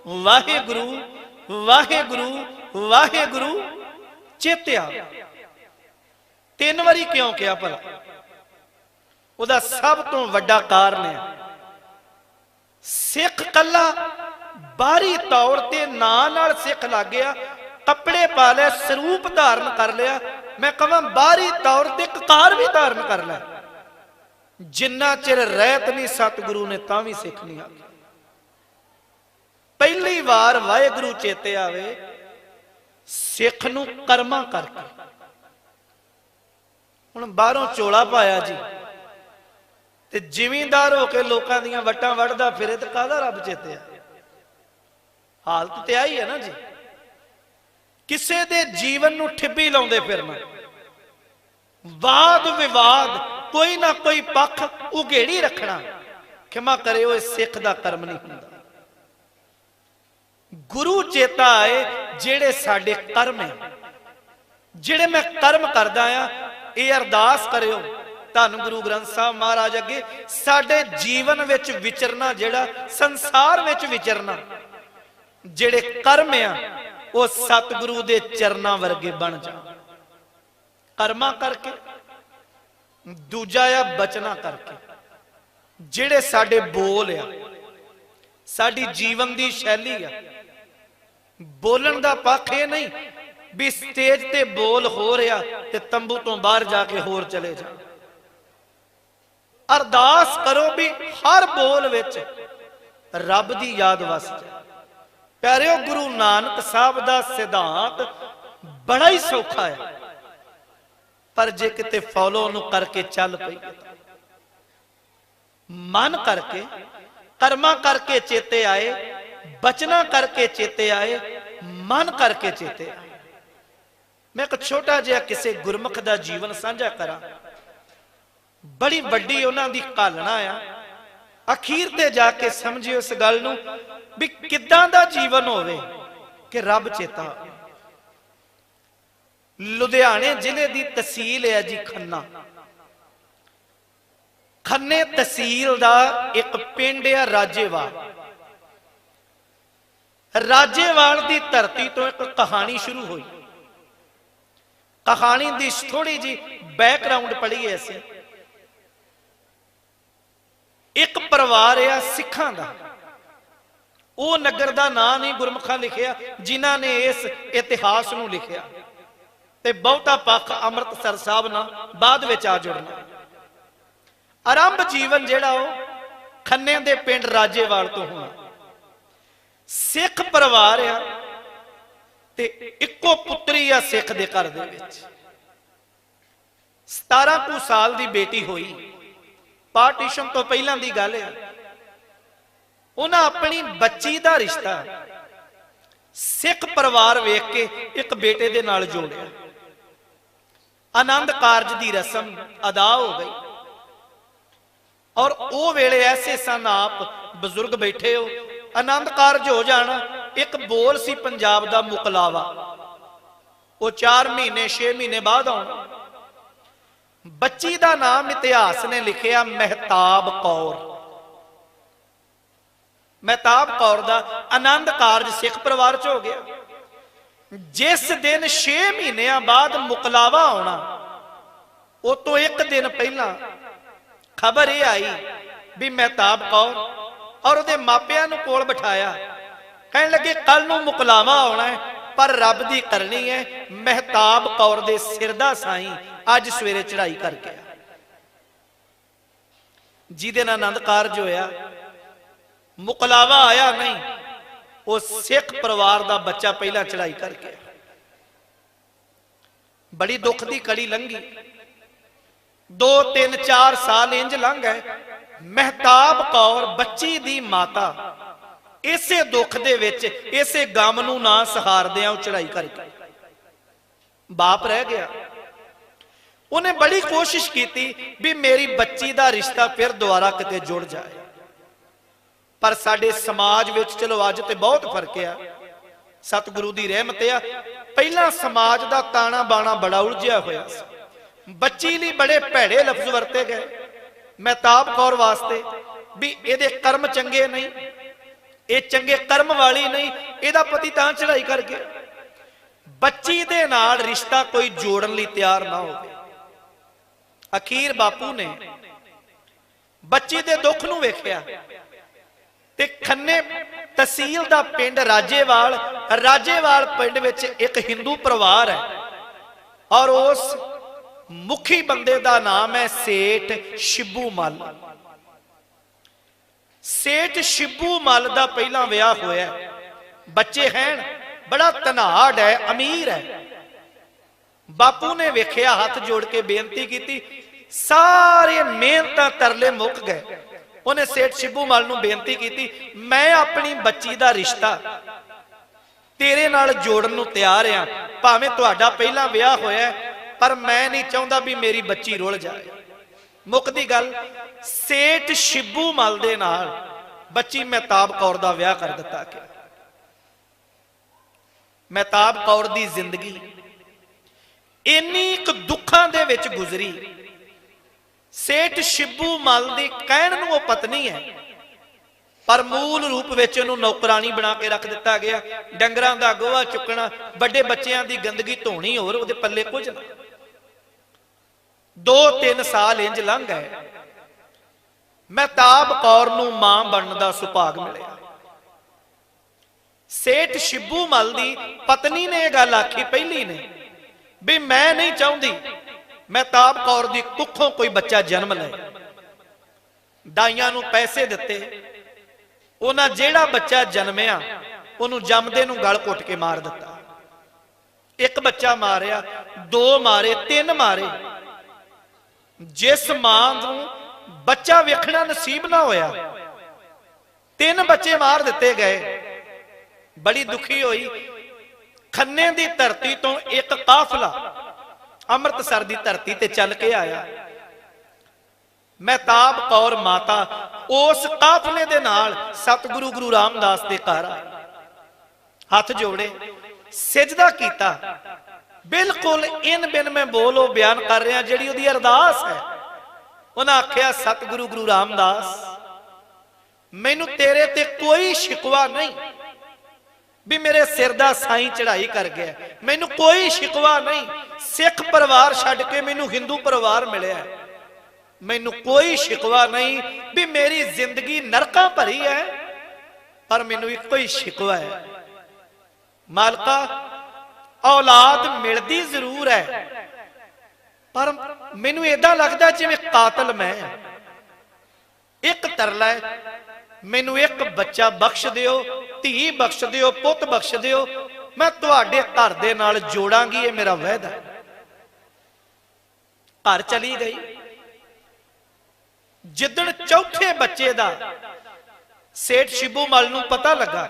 ਵਾਹਿਗੁਰੂ ਵਾਹਿਗੁਰੂ ਵਾਹਿਗੁਰੂ ਚੇਤਿਆ। 3 ਵਾਰੀ ਕਿਉਂ ਕਿਹਾ ਭਲਾ? ਉਹਦਾ ਸਭ ਤੋਂ ਵੱਡਾ ਕਾਰਨ ਹੈ ਸਿੱਖ ਕੱਲਾ ਬਾਹਰੀ ਤੌਰ ਤੇ ਨਾਂ ਨਾਲ ਸਿੱਖ ਲੱਗ ਗਿਆ, ਕੱਪੜੇ ਪਾ ਲਿਆ, ਸਰੂਪ ਧਾਰਨ ਕਰ ਲਿਆ। ਮੈਂ ਕਹਾਂ ਬਾਹਰੀ ਤੌਰ ਤੇ ਕਕਾਰ ਵੀ ਧਾਰਨ ਕਰ ਲੈ, ਜਿੰਨਾ ਚਿਰ ਰਹਿਤ ਨਹੀਂ ਸਤਿਗੁਰੂ ਨੇ ਤਾਂ ਵੀ ਸਿੱਖ ਨਹੀਂ ਆਖਿਆ। ਪਹਿਲੀ ਵਾਰ ਵਾਹਿਗੁਰੂ ਚੇਤੇ ਆਵੇ ਸਿੱਖ ਨੂੰ ਕਰਮਾਂ ਕਰਕੇ। ਹੁਣ ਬਾਹਰੋਂ ਚੋਲਾ ਪਾਇਆ ਜੀ ਤੇ ਜ਼ਿਮੀਂਦਾਰ ਹੋ ਕੇ ਲੋਕਾਂ ਦੀਆਂ ਵੱਟਾਂ ਵੱਢਦਾ ਫਿਰੇ ਤੇ ਕਾਹਦਾ ਰੱਬ ਚੇਤੇ ਆ? ਹਾਲਤ ਤੇ ਆਈ ਹੈ ਨਾ ਜੀ। ਕਿਸੇ ਦੇ ਜੀਵਨ ਨੂੰ ਠਿੱਬੀ ਲਾਉਂਦੇ ਫਿਰਨਾ, ਵਾਦ ਵਿਵਾਦ, ਕੋਈ ਨਾ ਕੋਈ ਪੱਖ ਉਘੇੜੀ ਰੱਖਣਾ। ਖਿਮਾ ਕਰਿਓ, ਇਹ ਸਿੱਖ ਦਾ ਕਰਮ ਨਹੀਂ ਹੁੰਦਾ। ਗੁਰੂ ਚੇਤਾ ਆਏ ਜਿਹੜੇ ਸਾਡੇ ਕਰਮ ਹੈ, ਜਿਹੜੇ ਮੈਂ ਕਰਮ ਕਰਦਾ ਆ। ਇਹ ਅਰਦਾਸ ਕਰਿਓ ਧੰਨ ਗੁਰੂ ਗ੍ਰੰਥ ਸਾਹਿਬ ਮਹਾਰਾਜ ਅੱਗੇ, ਸਾਡੇ ਜੀਵਨ ਵਿੱਚ ਵਿਚਰਨਾ, ਜਿਹੜਾ ਸੰਸਾਰ ਵਿੱਚ ਵਿਚਰਨਾ, ਜਿਹੜੇ ਕਰਮ ਆ ਉਹ ਸਤਿਗੁਰੂ ਦੇ ਚਰਨਾਂ ਵਰਗੇ ਬਣ ਜਾਣ। ਕਰਮਾਂ ਕਰਕੇ। ਦੂਜਾ ਆ ਬਚਨਾ ਕਰਕੇ। ਜਿਹੜੇ ਸਾਡੇ ਬੋਲ ਆ, ਸਾਡੀ ਜੀਵਨ ਦੀ ਸ਼ੈਲੀ ਆ। ਬੋਲਣ ਦਾ ਪੱਖ ਇਹ ਨਹੀਂ ਵੀ ਸਟੇਜ ਤੇ ਬੋਲ ਹੋ ਰਿਹਾ ਤੇ ਤੰਬੂ ਤੋਂ ਬਾਹਰ ਜਾ ਕੇ ਹੋਰ ਚਲੇ ਜਾ। ਅਰਦਾਸ ਕਰੋ ਵੀ ਹਰ ਬੋਲ ਵਿੱਚ ਰੱਬ ਦੀ ਯਾਦ ਵਸ ਜਾਏ। ਪਿਆਰਿਓ, ਗੁਰੂ ਨਾਨਕ ਸਾਹਿਬ ਦਾ ਸਿਧਾਂਤ ਬੜਾ ਹੀ ਸੌਖਾ ਹੈ, ਪਰ ਜੇ ਕਿਤੇ ਫੋਲੋ ਨੂੰ ਕਰਕੇ ਚੱਲ ਪਈਏ, ਮਨ ਕਰਕੇ, ਕਰਮਾਂ ਕਰਕੇ ਚੇਤੇ ਆਏ, ਬਚਨਾ ਕਰਕੇ ਚੇਤੇ ਆਏ, ਮਨ ਕਰਕੇ ਚੇਤੇ ਆਏ। ਮੈਂ ਇੱਕ ਛੋਟਾ ਜਿਹਾ ਕਿਸੇ ਗੁਰਮੁਖ ਦਾ ਜੀਵਨ ਸਾਂਝਾ ਕਰਾਂ। ਬੜੀ ਵੱਡੀ ਉਹਨਾਂ ਦੀ ਘਾਲਣਾ ਆ। ਅਖੀਰ ਤੇ ਜਾ ਕੇ ਸਮਝਿਓ ਇਸ ਗੱਲ ਨੂੰ ਵੀ ਕਿੱਦਾਂ ਦਾ ਜੀਵਨ ਹੋਵੇ ਕਿ ਰੱਬ ਚੇਤਾ ਆਵੇ। ਲੁਧਿਆਣੇ ਜ਼ਿਲ੍ਹੇ ਦੀ ਤਹਿਸੀਲ ਹੈ ਜੀ ਖੰਨਾ। ਖੰਨੇ ਤਹਿਸੀਲ ਦਾ ਇੱਕ ਪਿੰਡ ਆ ਰਾਜੇਵਾਲ। ਰਾਜੇਵਾਲ ਦੀ ਧਰਤੀ ਤੋਂ ਇੱਕ ਕਹਾਣੀ ਸ਼ੁਰੂ ਹੋਈ। ਕਹਾਣੀ ਦੀ ਥੋੜੀ ਜੀ ਬੈਕਗ੍ਰਾਉਂਡ ਪੜ੍ਹੀਏ ਅਸੀਂ। ਇੱਕ ਪਰਿਵਾਰ ਆ ਸਿੱਖਾਂ ਦਾ, ਉਹ ਨਗਰ ਦਾ ਨਾਂ ਨਹੀਂ ਗੁਰਮੁਖਾਂ ਲਿਖਿਆ ਜਿਨ੍ਹਾਂ ਨੇ ਇਸ ਇਤਿਹਾਸ ਨੂੰ ਲਿਖਿਆ, ਤੇ ਬਹੁਤਾ ਪੱਖ ਅੰਮ੍ਰਿਤਸਰ ਸਾਹਿਬ ਨਾਲ ਬਾਅਦ ਵਿੱਚ ਆ ਜੁੜਨਾ। ਆਰੰਭ ਜੀਵਨ ਜਿਹੜਾ ਉਹ ਖੰਨੇ ਦੇ ਪਿੰਡ ਰਾਜੇਵਾਲ ਤੋਂ ਹੋਣਾ। ਸਿੱਖ ਪਰਿਵਾਰ ਆ ਤੇ ਇੱਕੋ ਪੁੱਤਰੀ ਆ ਸਿੱਖ ਦੇ ਘਰ ਦੇ ਵਿੱਚ। 17 ਕੁ ਸਾਲ ਦੀ ਬੇਟੀ ਹੋਈ, ਪਾਰਟੀਸ਼ਨ ਤੋਂ ਪਹਿਲਾਂ ਦੀ ਗੱਲ ਹੈ। ਉਹਨਾਂ ਆਪਣੀ ਬੱਚੀ ਦਾ ਰਿਸ਼ਤਾ ਸਿੱਖ ਪਰਿਵਾਰ ਵੇਖ ਕੇ ਇੱਕ ਬੇਟੇ ਦੇ ਨਾਲ ਜੋੜਿਆ। ਆਨੰਦ ਕਾਰਜ ਦੀ ਰਸਮ ਅਦਾ ਹੋ ਗਈ ਔਰ ਉਹ ਵੇਲੇ ਐਸੇ ਸਨ, ਆਪ ਬਜ਼ੁਰਗ ਬੈਠੇ ਹੋ, ਆਨੰਦ ਕਾਰਜ ਹੋ ਜਾਣਾ। ਇੱਕ ਬੋਲ ਸੀ ਪੰਜਾਬ ਦਾ ਮੁਕਲਾਵਾ, ਉਹ 4 ਮਹੀਨੇ 6 ਮਹੀਨੇ ਬਾਅਦ ਆਉਣਾ। ਬੱਚੀ ਦਾ ਨਾਮ ਇਤਿਹਾਸ ਨੇ ਲਿਖਿਆ ਮਹਿਤਾਬ ਕੌਰ। ਮਹਿਤਾਬ ਕੌਰ ਦਾ ਆਨੰਦ ਕਾਰਜ ਸਿੱਖ ਪਰਿਵਾਰ ਚ ਹੋ ਗਿਆ। ਜਿਸ ਦਿਨ 6 ਮਹੀਨਿਆਂ ਬਾਅਦ ਮੁਕਲਾਵਾ ਆਉਣਾ, ਉਹ ਤੋਂ ਇੱਕ ਦਿਨ ਪਹਿਲਾਂ ਖਬਰ ਇਹ ਆਈ ਵੀ ਮਹਿਤਾਬ ਕੌਰ, ਔਰ ਉਹਦੇ ਮਾਪਿਆਂ ਨੂੰ ਕੋਲ ਬਿਠਾਇਆ। ਕਹਿਣ ਲੱਗੇ ਕੱਲ ਨੂੰ ਮੁਕਲਾਵਾ ਆਉਣਾ ਹੈ, ਪਰ ਰੱਬ ਦੀ ਕਰਨੀ ਹੈ। ਮਹਿਤਾਬ ਕੌਰ ਦੇ ਸਿਰ ਦਾ ਸਾਈਂ ਅੱਜ ਸਵੇਰੇ ਚੜਾਈ ਕਰਕੇ ਜਿਹਦੇ ਨਾਲ ਆਨੰਦ ਕਾਰਜ ਹੋਇਆ, ਮੁਕਲਾਵਾ ਆਇਆ ਨਹੀਂ, ਉਹ ਸਿੱਖ ਪਰਿਵਾਰ ਦਾ ਬੱਚਾ ਪਹਿਲਾਂ ਚੜਾਈ ਕਰਕੇ। ਬੜੀ ਦੁੱਖ ਦੀ ਕੜੀ ਲੰਘੀ, 2 3 4 ਸਾਲ ਇੰਜ ਲੰਘ ਗਏ। ਮਹਿਤਾਬ ਕੌਰ ਬੱਚੀ ਦੀ ਮਾਤਾ ਇਸੇ ਦੁੱਖ ਦੇ ਵਿੱਚ, ਇਸੇ ਗਮ ਨੂੰ ਨਾ ਸਹਾਰਦਿਆਂ ਉਹ ਚੜਾਈ ਕਰਕੇ ਬਾਪ ਰਹਿ ਗਿਆ। ਉਹਨੇ ਬੜੀ ਕੋਸ਼ਿਸ਼ ਕੀਤੀ ਵੀ ਮੇਰੀ ਬੱਚੀ ਦਾ ਰਿਸ਼ਤਾ ਫਿਰ ਦੁਬਾਰਾ ਕਿਤੇ ਜੁੜ ਜਾਏ, ਪਰ ਸਾਡੇ ਸਮਾਜ ਵਿੱਚ ਚਲੋ ਅੱਜ ਤੇ ਬਹੁਤ ਫਰਕ ਆ, ਸਤਿਗੁਰੂ ਦੀ ਰਹਿਮਤ ਆ। ਪਹਿਲਾਂ ਸਮਾਜ ਦਾ ਤਾਣਾ ਬਾਣਾ ਬੜਾ ਉਲਝਿਆ ਹੋਇਆ ਸੀ। ਬੱਚੀ ਲਈ ਬੜੇ ਭੈੜੇ ਲਫ਼ਜ਼ ਵਰਤੇ ਗਏ ਮਹਿਤਾਬ ਕੌਰ ਵਾਸਤੇ, ਵੀ ਇਹਦੇ ਕਰਮ ਚੰਗੇ ਨਹੀਂ, ਇਹ ਚੰਗੇ ਕਰਮ ਵਾਲੀ ਨਹੀਂ, ਇਹਦਾ ਪਤੀ ਤਾਂ ਚੜਾਈ ਕਰ ਗਿਆ। ਬੱਚੀ ਦੇ ਨਾਲ ਰਿਸ਼ਤਾ ਕੋਈ ਜੋੜਨ ਲਈ ਤਿਆਰ ਨਾ ਹੋਵੇ। ਅਖੀਰ ਬਾਪੂ ਨੇ ਬੱਚੀ ਦੇ ਦੁੱਖ ਨੂੰ ਵੇਖਿਆ ਤੇ ਖੰਨੇ ਤਹਿਸੀਲ ਦਾ ਪਿੰਡ ਰਾਜੇਵਾਲ ਪਿੰਡ ਵਿੱਚ ਇੱਕ ਹਿੰਦੂ ਪਰਿਵਾਰ ਹੈ, ਔਰ ਉਸ ਮੁਖੀ ਬੰਦੇ ਦਾ ਨਾਮ ਹੈ ਸੇਠ ਸ਼ਿੱਬੂ ਮੱਲ। ਸੇਠ ਸ਼ਿੱਬੂ ਮੱਲ ਦਾ ਪਹਿਲਾਂ ਵਿਆਹ ਹੋਇਆ, ਬੱਚੇ ਹਨ, ਬੜਾ ਧਨਾੜ ਹੈ, ਅਮੀਰ ਹੈ। ਬਾਪੂ ਨੇ ਵੇਖਿਆ, ਹੱਥ ਜੋੜ ਕੇ ਬੇਨਤੀ ਕੀਤੀ, ਸਾਰੇ ਮਿਹਨਤਾਂ ਤਰਲੇ ਮੁੱਕ ਗਏ। ਉਹਨੇ ਸੇਠ ਸ਼ਿੱਬੂ ਮੱਲ ਨੂੰ ਬੇਨਤੀ ਕੀਤੀ, ਮੈਂ ਆਪਣੀ ਬੱਚੀ ਦਾ ਰਿਸ਼ਤਾ ਤੇਰੇ ਨਾਲ ਜੋੜਨ ਨੂੰ ਤਿਆਰ ਆ, ਭਾਵੇਂ ਤੁਹਾਡਾ ਪਹਿਲਾਂ ਵਿਆਹ ਹੋਇਆ, ਪਰ ਮੈਂ ਨਹੀਂ ਚਾਹੁੰਦਾ ਵੀ ਮੇਰੀ ਬੱਚੀ ਰੁੱਲ ਜਾਏ। ਮੁੱਕਦੀ ਗੱਲ, ਸੇਠ ਸ਼ਿੱਬੂ ਮੱਲ ਦੇ ਨਾਲ ਬੱਚੀ ਮਹਿਤਾਬ ਕੌਰ ਦਾ ਵਿਆਹ ਕਰ ਦਿੱਤਾ ਗਿਆ। ਮਹਿਤਾਬ ਕੌਰ ਦੀ ਜ਼ਿੰਦਗੀ ਇੰਨੀ ਕੁ ਦੁੱਖਾਂ ਦੇ ਵਿੱਚ ਗੁਜ਼ਰੀ। ਸੇਠ ਸ਼ਿੱਬੂ ਮੱਲ ਦੀ ਕਹਿਣ ਨੂੰ ਉਹ ਪਤਨੀ ਹੈ, ਪਰ ਮੂਲ ਰੂਪ ਵਿੱਚ ਉਹਨੂੰ ਨੌਕਰਾਨੀ ਬਣਾ ਕੇ ਰੱਖ ਦਿੱਤਾ ਗਿਆ। ਡੰਗਰਾਂ ਦਾ ਗੋਹਾ ਚੁੱਕਣਾ, ਵੱਡੇ ਬੱਚਿਆਂ ਦੀ ਗੰਦਗੀ ਧੋਣੀ, ਹੋਰ ਉਹਦੇ ਪੱਲੇ ਕੁਝ ਨਾ। 2 3 ਸਾਲ ਇੰਜ ਲੰਘ ਗਏ। ਮਹਿਤਾਬ ਕੌਰ ਨੂੰ ਮਾਂ ਬਣਨ ਦਾ ਸੁਭਾਗ ਮਿਲਿਆ। ਸੇਠ ਸ਼ਿੱਬੂ ਮੱਲ ਦੀ ਪਤਨੀ ਨੇ ਇਹ ਗੱਲ ਆਖੀ ਪਹਿਲੀ ਨੇ, ਵੀ ਮੈਂ ਨਹੀਂ ਚਾਹੁੰਦੀ ਮਹਿਤਾਬ ਕੌਰ ਦੀ ਕੁੱਖੋਂ ਕੋਈ ਬੱਚਾ ਜਨਮ ਲੈ। ਦਾਈਆਂ ਨੂੰ ਪੈਸੇ ਦਿੱਤੇ, ਉਹਨਾਂ ਜਿਹੜਾ ਬੱਚਾ ਜਨਮਿਆ ਉਹਨੂੰ ਜੰਮਦੇ ਨੂੰ ਗਲ ਘੁੱਟ ਕੇ ਮਾਰ ਦਿੱਤਾ। 1 ਬੱਚਾ ਮਾਰਿਆ, 2 ਮਾਰੇ, 3 ਮਾਰੇ। ਜਿਸ ਮਾਂ ਨੂੰ ਬੱਚਾ ਵੇਖਣਾ ਨਸੀਬ ਨਾ ਹੋਇਆ, 3 ਬੱਚੇ ਮਾਰ ਦਿੱਤੇ ਗਏ। ਬੜੀ ਦੁਖੀ ਹੋਈ। ਖੰਨੇ ਦੀ ਧਰਤੀ ਤੋਂ ਇੱਕ ਕਾਫਲਾ ਅੰਮ੍ਰਿਤਸਰ ਦੀ ਧਰਤੀ ਤੇ ਚੱਲ ਕੇ ਆਇਆ। ਮਹਿਤਾਬ ਕੌਰ ਮਾਤਾ ਉਸ ਕਾਫਲੇ ਦੇ ਨਾਲ ਸਤਿਗੁਰੂ ਗੁਰੂ ਰਾਮਦਾਸ ਦੇ ਘਰ ਆਏ, ਹੱਥ ਜੋੜੇ, ਸਿਜਦਾ ਕੀਤਾ। ਬਿਲਕੁਲ ਇਨ ਬਿਨ ਮੈਂ ਬੋਲੋ ਬਿਆਨ ਕਰ ਰਿਹਾ ਜਿਹੜੀ ਉਹਦੀ ਅਰਦਾਸ ਹੈ। ਉਹਨਾਂ ਆਖਿਆ, ਸਤਿਗੁਰੂ ਗੁਰੂ ਰਾਮਦਾਸ, ਮੈਨੂੰ ਤੇਰੇ ਤੇ ਕੋਈ ਸ਼ਿਕਵਾ ਨਹੀਂ ਵੀ ਮੇਰੇ ਸਿਰ ਦਾ ਸਾਈਂ ਚੜਾਈ ਕਰ ਗਿਆ, ਮੈਨੂੰ ਕੋਈ ਸ਼ਿਕਵਾ ਨਹੀਂ। ਸਿੱਖ ਪਰਿਵਾਰ ਛੱਡ ਕੇ ਮੈਨੂੰ ਹਿੰਦੂ ਪਰਿਵਾਰ ਮਿਲਿਆ, ਮੈਨੂੰ ਕੋਈ ਸ਼ਿਕਵਾ ਨਹੀਂ ਵੀ ਮੇਰੀ ਜ਼ਿੰਦਗੀ ਨਰਕਾਂ ਭਰੀ ਹੈ, ਪਰ ਮੈਨੂੰ ਇੱਕੋ ਹੀ ਸ਼ਿਕਵਾ ਹੈ, ਮਾਲਕਾ ਔਲਾਦ ਮਿਲਦੀ ਜ਼ਰੂਰ ਹੈ, ਪਰ ਮੈਨੂੰ ਏਦਾਂ ਲੱਗਦਾ ਜਿਵੇਂ ਕਾਤਲ ਮੈਂ। ਇੱਕ ਤਰਲਾ ਹੈ, ਮੈਨੂੰ ਇੱਕ ਬੱਚਾ ਬਖਸ਼ ਦਿਓ, ਧੀ ਬਖਸ਼ ਦਿਓ, ਪੁੱਤ ਬਖਸ਼ ਦਿਓ, ਮੈਂ ਤੁਹਾਡੇ ਘਰ ਦੇ ਨਾਲ ਜੋੜਾਂਗੀ, ਇਹ ਮੇਰਾ ਵਾਅਦਾ। घर चली गई। जिदन चौथे बच्चे का सेठ शिबू मल नूं पता लगा,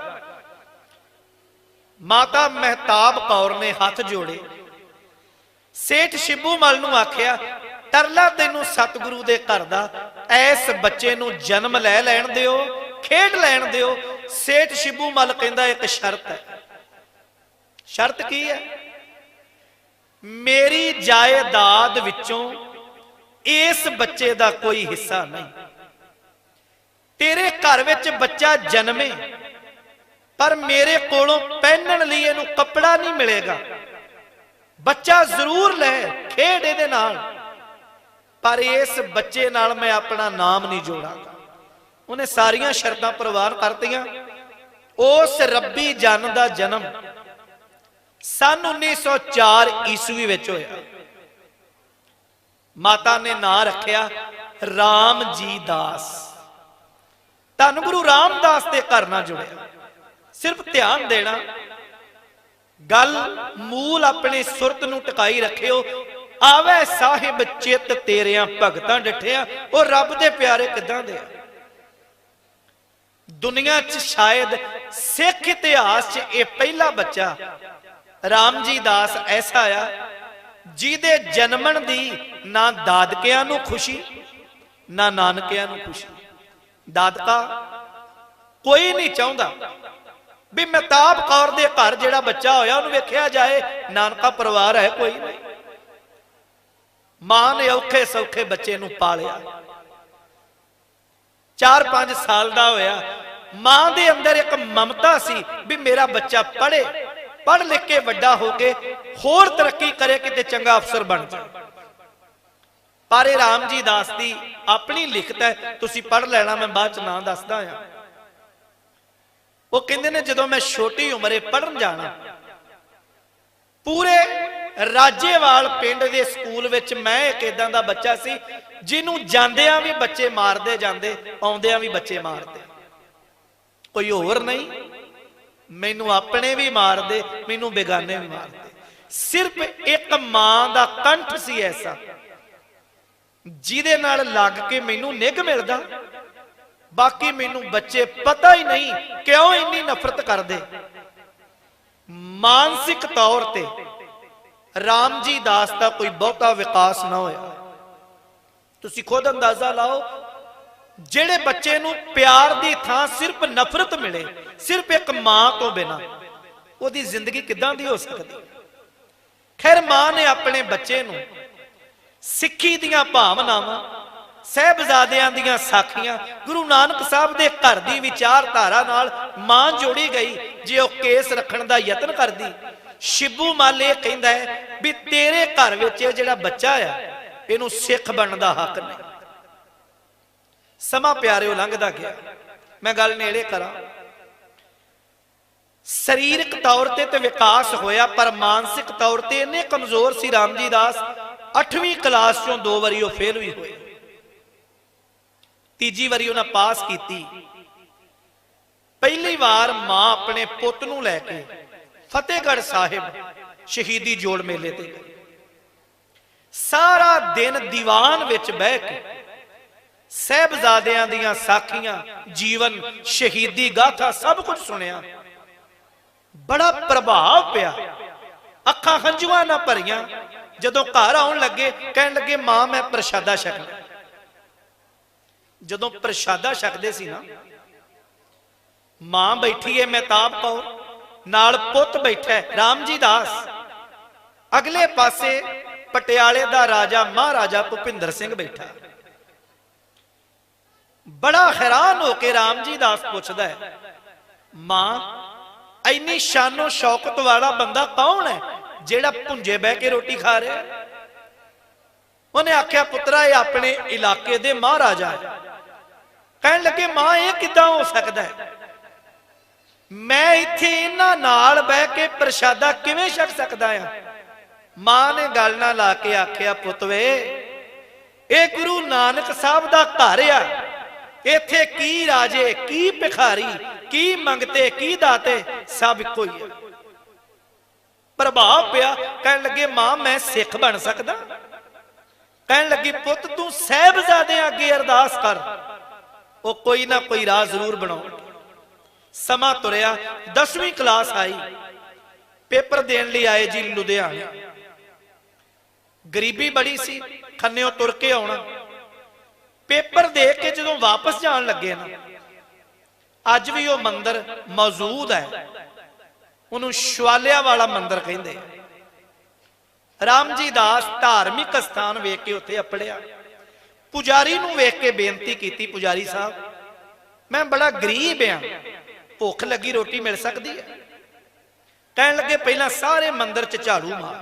माता महताब कौर ने हाथ जोड़े, सेठ शिबू मल नूं आखिया तरला तैनूं सतगुरु दे घर दा ऐस बच्चे नूं जन्म लै लैण दिओ, खेड लैण दिओ। सेठ शिबू मल कहंदा एक शर्त है। शर्त की है? मेरी जायदाद विचों इस बच्चे दा कोई हिस्सा नहीं। तेरे घर विच बच्चा जन्मे पर मेरे कोलों पहनण लई इहनूं कपड़ा नहीं मिलेगा। बच्चा जरूर ले खेड इहदे नाल, पर इस बच्चे नाल मैं अपना नाम नहीं जोड़ांगा। उन्हें सारियां शर्तां प्रवान करतियां। उस रब्बी जन का जन्म सन 1904 ईस्वी विच होया। माता ने नाम रखिया राम जी दास। धन गुरु रामदास के घर ना जुड़िया। सिर्फ ध्यान देना, गल मूल अपने सुरत नूं टिकाई रखियो। आवे साहिब चित तेरिया भगतां डिठिया। वो रब दे प्यारे किदां दे। दुनिया च शायद सिख इतिहास च यह पहला बच्चा राम जी दास ऐसा आया जिहदे जन्मण दी ना दादकियां नूं खुशी ना नानकियां नूं खुशी। दादका कोई नहीं चाहता भी महताब कौर दे घर जिहड़ा बच्चा होया उहनूं वेखिया जाए, नानका परिवार है कोई नहीं। मां ने औखे सौखे बच्चे नूं पालिया। 4-5 साल का होया। मां दे अंदर एक ममता सी भी मेरा बच्चा पढ़े, पढ़ लिख के वड्डा होके होर तरक्की करे, किते चंगा अफसर बन जाए। पर राम जी दास दी अपनी लिखत है, तुसी पढ़ लेना, मैं बाद च नाम दसदा हां। वो कहंदे ने जदों मैं छोटी उम्रे पढ़न जाना, पूरे राजेवाल पिंड दे स्कूल विच मैं एक इदां दा बच्चा सी जिन्हों जांदियां भी बच्चे मारदे जांदे, आउंदियां भी बच्चे मारदे। कोई होर नहीं, मैनू अपने भी मारदे, मैनू बेगाने भी मारदे। सिर्फ एक मां दा कंठ सी ऐसा जिहदे नाल लग के मैनू निग मिलदा। बाकी मैनू बच्चे पता ही नहीं क्यों इन्नी नफरत करदे। मानसिक तौर ते राम जी दास का कोई बहुता विकास ना होया। तुसी खुद अंदाजा लाओ, जेड़े बच्चे नू प्यार दी थां सिर्फ नफरत मिले, सिर्फ एक मां तो बिना, ओदी जिंदगी किदां दी हो सकती। खैर मां ने अपने बच्चे नू सिक्खी दियां भावनावां, साहिबजादियां दियां साखियां, गुरु नानक साहब दे घर दी विचारधारा नाल मां जोड़ी गई। जे ओह केस रखण दा यतन करदी, शिबू मल इह कहंदा है भी तेरे घर विच जिहड़ा बच्चा आ इहनूं सिख बनण दा हक नहीं। समा प्यारिओ लंघदा गया, मैं गल नेड़े करा। शरीरक तौर ते विकास होया, पर मानसिक तौर ते इन्ने कमजोर सी राम जी दास। 8वीं क्लास चों 2 वारी वो फेल भी हुए। तीजी वारी उन्हें पास की। पहली बार मां अपने पुत नूं लैके फतेहगढ़ साहिब शहीदी जोड़ मेले ते गई। सारा दिन दीवान विच बह के साहिबजादियां दियां साखियां, जीवन, शहीदी गाथा सब कुछ सुनिया। बड़ा प्रभाव पिया। अखां हंजुआं ना भरियां। जदों घर आउण लगे कहण लगे मां मैं प्रशादा छकना। जदों प्रशादा छकदे सी ना, मां बैठी है महताब कौर, नाल पुत बैठा है राम जी दास, अगले पासे पटियाले दा राजा महाराजा भुपिंदर सिंह बैठा। बड़ा हैरान होके राम जी दास पूछदा है, मां इन्नी शानो शौकत वाला बंदा कौन है जेड़ा भुंजे बह के रोटी खा रहा है? उन्हें आख्या पुत्रा ये अपने इलाके दे महाराजा है। कहन लगे मां ये किदां हो सकता है? मैं इत्थे इन्हां नाल बह के प्रशादा किवें छक सकदा हां? मां ने गल ना ला के आख्या पुत वे ये गुरु नानक साहब दा घर आ। इत्थे की राजे, की भिखारी, की मंगते, की दाते, सब इको ही है। प्रभाव पिया। कहन लगे मां मैं सिख बन सकदा? कहन लगी पुत तू साहिबजादे अगे अरदास कर, वो कोई ना कोई राह जरूर बनाओ। समा तुरया, 10वीं क्लास आई, पेपर देने लिए आए जी लुधियाने। गरीबी बड़ी सी, खन्ने तुर के आना। पेपर दे के जो वापस जान लगे ना, अज भी वो मंदिर मौजूद है, उन्होंने शिवालिया वाला मंदिर कहते। राम जी दास धार्मिक स्थान वेख के उत्थे अपड़िया। पुजारी नूं वेख के बेनती की, पुजारी साहब मैं बड़ा गरीब हाँ, भुख लगी रोटी मिल सकती है? कहन लगे पहला सारे मंदिर च झाड़ू मार।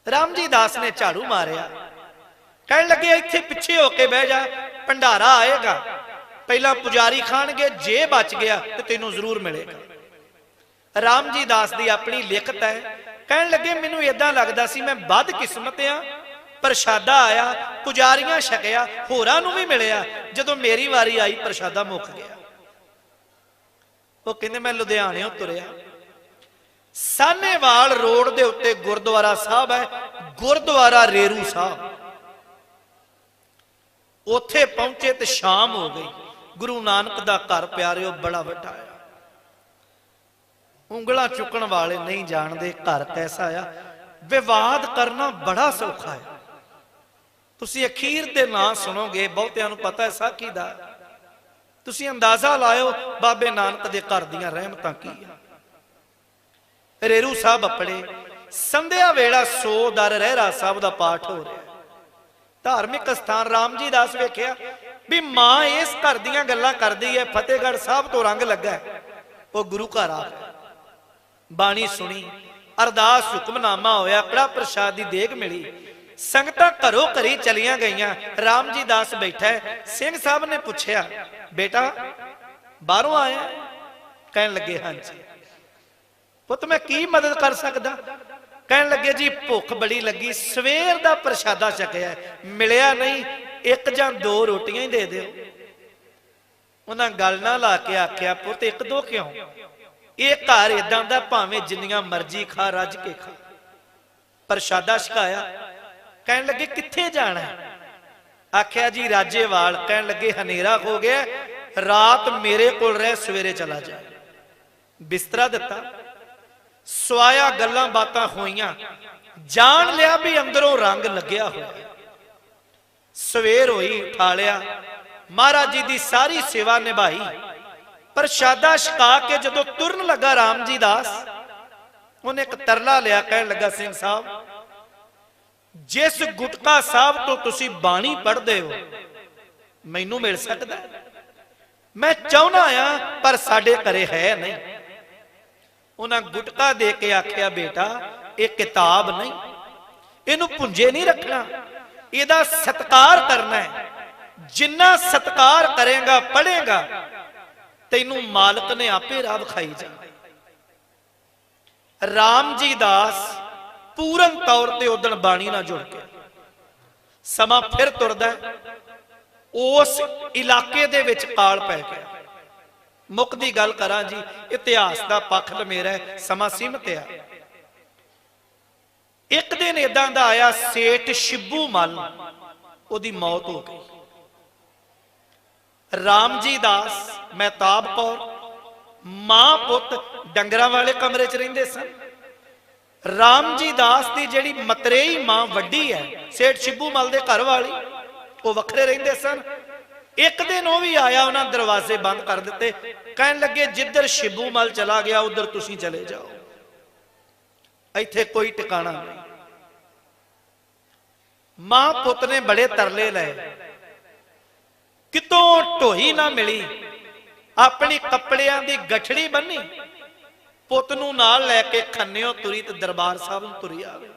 राम जी दास ने झाड़ू मारिया, कहन लगे इत्थे पिछे होके बह जा, भंडारा आएगा, पहला पुजारी खाणगे, जे बच गया तो तेनों जरूर मिलेगा। राम जी दास की अपनी लिखत है। कहन लगे मैनू इदां लगदा सी मैं बदकिस्मत हाँ, प्रशादा आया, पुजारियां छकिया, होरां नूं भी मिलिया, जदों मेरी वारी आई प्रशादा मुक गया। वो कहंदे मैं लुधियाने तुरिया, सानेवाल रोड दे उत्ते गुरुद्वारा साहब है, गुरुद्वारा रेरू साहब, उत्थे पहुंचे तो शाम हो गई। गुरु नानक दा घर प्यारिओ बड़ा वड्डा है, उंगलां चुकण वाले नहीं जानते घर कैसा आ। विवाद करना बड़ा सौखा है। तुसी अखीर दे नाम सुनोगे, बहुतिआं नूं पता है साखी दा, तुसी अंदाजा लाओ बाबे नानक दे घर दीआं रहमतां की आ। रेरू साहब अपने संध्या वेला 100 दर रहरा साहब दा पाठ हो रहा। धार्मिक स्थान राम जी दास वेख्या भी मां इस घर दीआं गल्लां करदी है, फतेहगढ़ साहब तो रंग लगा है, वो गुरु घर आ गया। बाणी सुनी, अरदास हुक्मनामा होया, कड़ा प्रसाद की देग मिली, संगतां घरों घरी चलियां गईयां। राम जी दास बैठा है। सिंह साहब ने पूछया बेटा बाहरों आया? कहन लगे हाँ जी। पुत मैं की मदद कर सकदा? कहन लगे जी भुख बड़ी लगी, सवेर दा प्रसादा छकिया मिलिया नहीं, 1 ਜਾਂ 2 रोटियां ही दे दिओ। उन्हां गल ना ला के आख्या पुत 1-2 क्यों, ये घर इदां दा भावें जिन्नियां मर्जी खा, रज के खा। प्रसादा छकाया। कहन लगे कित्थे जाना है? आख्या जी राजेवाल। कहन लगे हनेरा हो गया, रात मेरे कोल रह, सवेरे चला जा। बिस्तरा दिता, सुआया, गल्लां बातां होईयां, जान लिया भी अंदरों रंग लग्या होया। सवेर होई, उठा लिया, महाराज जी की सारी सेवा निभाई। प्रशादा छका के जदों तुरन लगा राम जी दास, उन्हें एक तरला लिया। कहन लगा सिंह साहब जिस गुटका साहब तो तुसी बाणी पढ़दे हो मैनू मिल सकदा? मैं चाहना आ पर साडे घरे है नहीं। उन्हें गुटका दे के आख्या बेटा ये किताब नहीं, इनू भुंजे नहीं रखना, इहदा सत्कार करना है। जिन्ना सत्कार करेगा पढ़ेगा तेनू मालिक ने आपे राह विखाई जा। राम जी दास पूरन तौर ते उदण बाणी ना जुड़ के समा फिर तुरदा, उस इलाके दे विच काल पै गया। मुकदी गल करा जी, इतिहास का पक्ष मेरा है, समा सीमित है। एक दिन इदां दा आया, सेठ शिबू मल ओदी मौत हो गई। राम जी दास, महताब कौर, मां पुत डंगरां वाले कमरे च रहिंदे सन। राम जी दास की जिहड़ी मतरेई मां वड्डी है, सेठ शिबू मल दे घर वाली, वो वखरे रहिंदे सन। एक दिन वो भी आया, उन्हें दरवाजे बंद कर दिते। कहन लगे जिधर शिबू मल चला गया उधर तुसी चले जाओ, इत्थे कोई टिकाणा नहीं। मां पुत ने बड़े तरले लए, कितों ढोई ना मिली, अपनी कपड़ियां दी गठड़ी बन्नी, पुत नूं नाल लैके खन्नेओ तुरी ते दरबार साहब नूं तुरी आवे।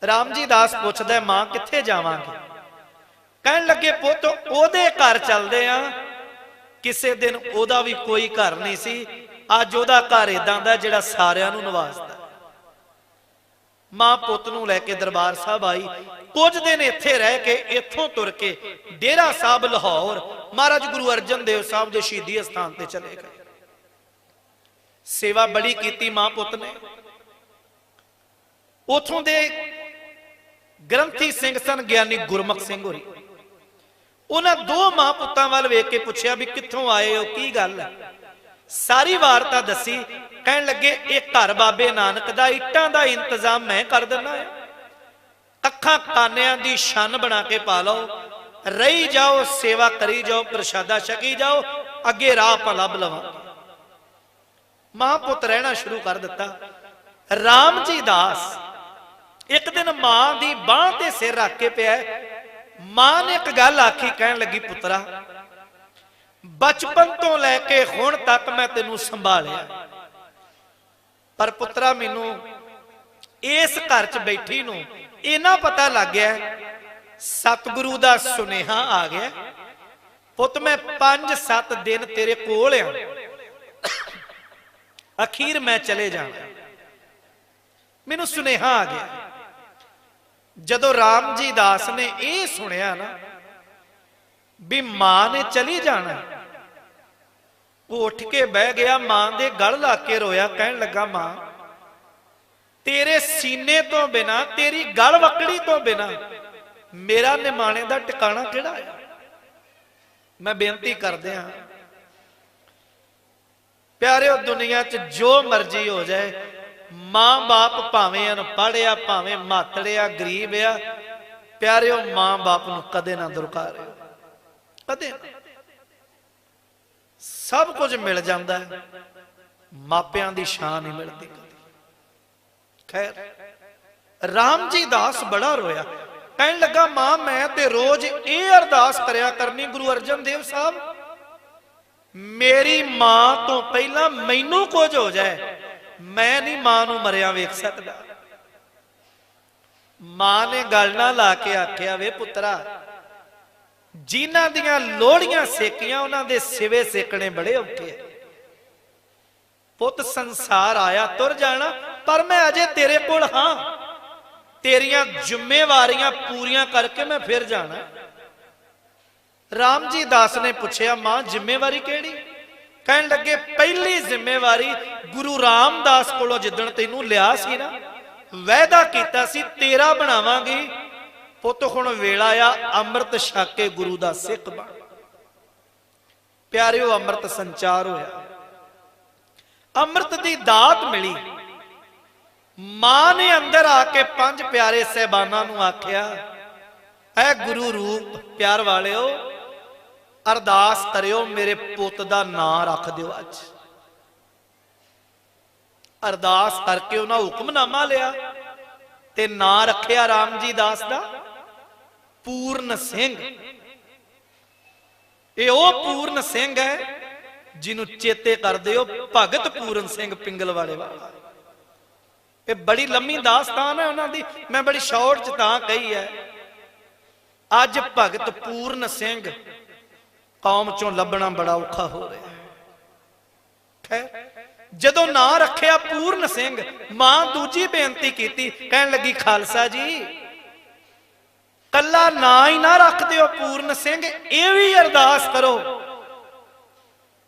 राम जी दास पुछदा मां कित्थे जावांगे? कहन लगे पुत ओदे घर चलदे आ। किसे दिन ओदा भी कोई घर नहीं सी, अज ओदा घर इदां दा जिहड़ा सारियां नूं नवाजदा। मां पुत नूं लैके दरबार साहब आई। कुछ दिन इत्थे रह के इत्थों तुर के डेरा साहब लाहौर महाराज गुरु अर्जन देव साहब दे शहीदी स्थान ते चले गए। सेवा बड़ी की मां पुत ने। उथों दे ग्रंथी सिंह सन, ज्ञानी गुरमुख सिंह होरी। उन्होंने दो मां पुत्तां वाल वेख के पूछया भी कित्थों आए हो, की गल है? सारी वारता दसी। कहन लगे एक घर बाबे नानक दा, इट्टां दा इंतजाम मैं कर देना है, अखां कानियां दी शन बना के पा लो, रही जाओ, सेवा करी जाओ, प्रशादा छकी जाओ, अगे राह आपां लभ लवांगे। मां पुत रहना शुरू कर दिता। राम जी दास एक दिन मां दी बांह ते सिर रख के पिया। मां ने एक गल आखी, कहन लगी पुत्रा बचपन तो लैके हुण तक मैं तेनू संभालिया, पर पुत्रा मैनू इस घर च बैठी नू इना पता लग गया सतगुरु दा सुनेहा आ गया, पुत मैं 5-7 दिन तेरे कोल आ, अखीर मैं चले जाना। मैनू सुनेहा आ गया। जदों राम जी दास ने यह सुनिया ना भी मां ने चली जाना, वो उठ के बह गया, मां दे गल ला के रोया। कहन लगा मां तेरे सीने तो बिना, तेरी गल वकड़ी तो बिना मेरा निमाणे दा टिकाणा किहड़ा है? मैं बेनती करदे हां प्यारिओ, दुनिया च जो मर्जी हो जाए, मां बाप भावें अनपढ़ आ, भावें मातड़ आ, गरीब आ, प्यारिओ मां बाप नूं कदे ना दुरकारिओ, कदे ना। सब कुछ मिल जाता है, मापियां दी शान नहीं मिलती कदी। खैर राम जी दास बड़ा रोया। कहन लगा मां मैं ते रोज ये अरदास करया करनी, गुरु अर्जन देव साहब मेरी मां तो पहला मैनू कुछ हो जाए, मैं नहीं मां नू मरिया वेख सकता। मां ने गल ना ला के आख्या वे पुत्रा जिन्हां दियां लोहड़ियां सेकियां उन्हां दे सिवे सेकने बड़े औखे। पुत संसार आया तुर जाना, पर मैं अजे तेरे कोल हां, तेरियां जिम्मेवारियां पूरियां करके मैं फिर जाना। राम जी दास ने पूछया मां जिम्मेवारी केड़ी? कहन लगे पहली जिम्मेवारी गुरु रामदास कोलों जिदण तैनू लिया सी ना, वायदा कीता सी तेरा बनावांगी, पुत हुण वेला आ अमृत छक के गुरु दा सिख बन। प्यारिओ अमृत संचार होया, अमृत दी दात मिली। मां ने अंदर आके 5 प्यारे सहबाना नू आख्या ऐ गुरु रूप प्यार वालिओ अरदास करियो मेरे पुत दा नां रख दिओ। अज अरदास करके उन्हां हुक्मनामा लिया ते नां रखिया राम जी दास दा पूर्ण सिंह। ये ओ पूर्ण सिंह है जिन्हों चेते कर दिओ भगत पूर्ण सिंह पिंगल वाले वाला। ये बड़ी लंबी दास्तान है उन्हां दी, मैं बड़ी शॉर्ट च तां कही है। अज भगत पूर्ण सिंह कौम चों लभना बड़ा औखा हो रहा है। खैर जदों ना रखिया पूर्ण सिंह, मां दूजी बेनती की, कहन लगी खालसा जी कला ना ही ना रख दिओ पूर्ण सिंह, ये भी अरदास करो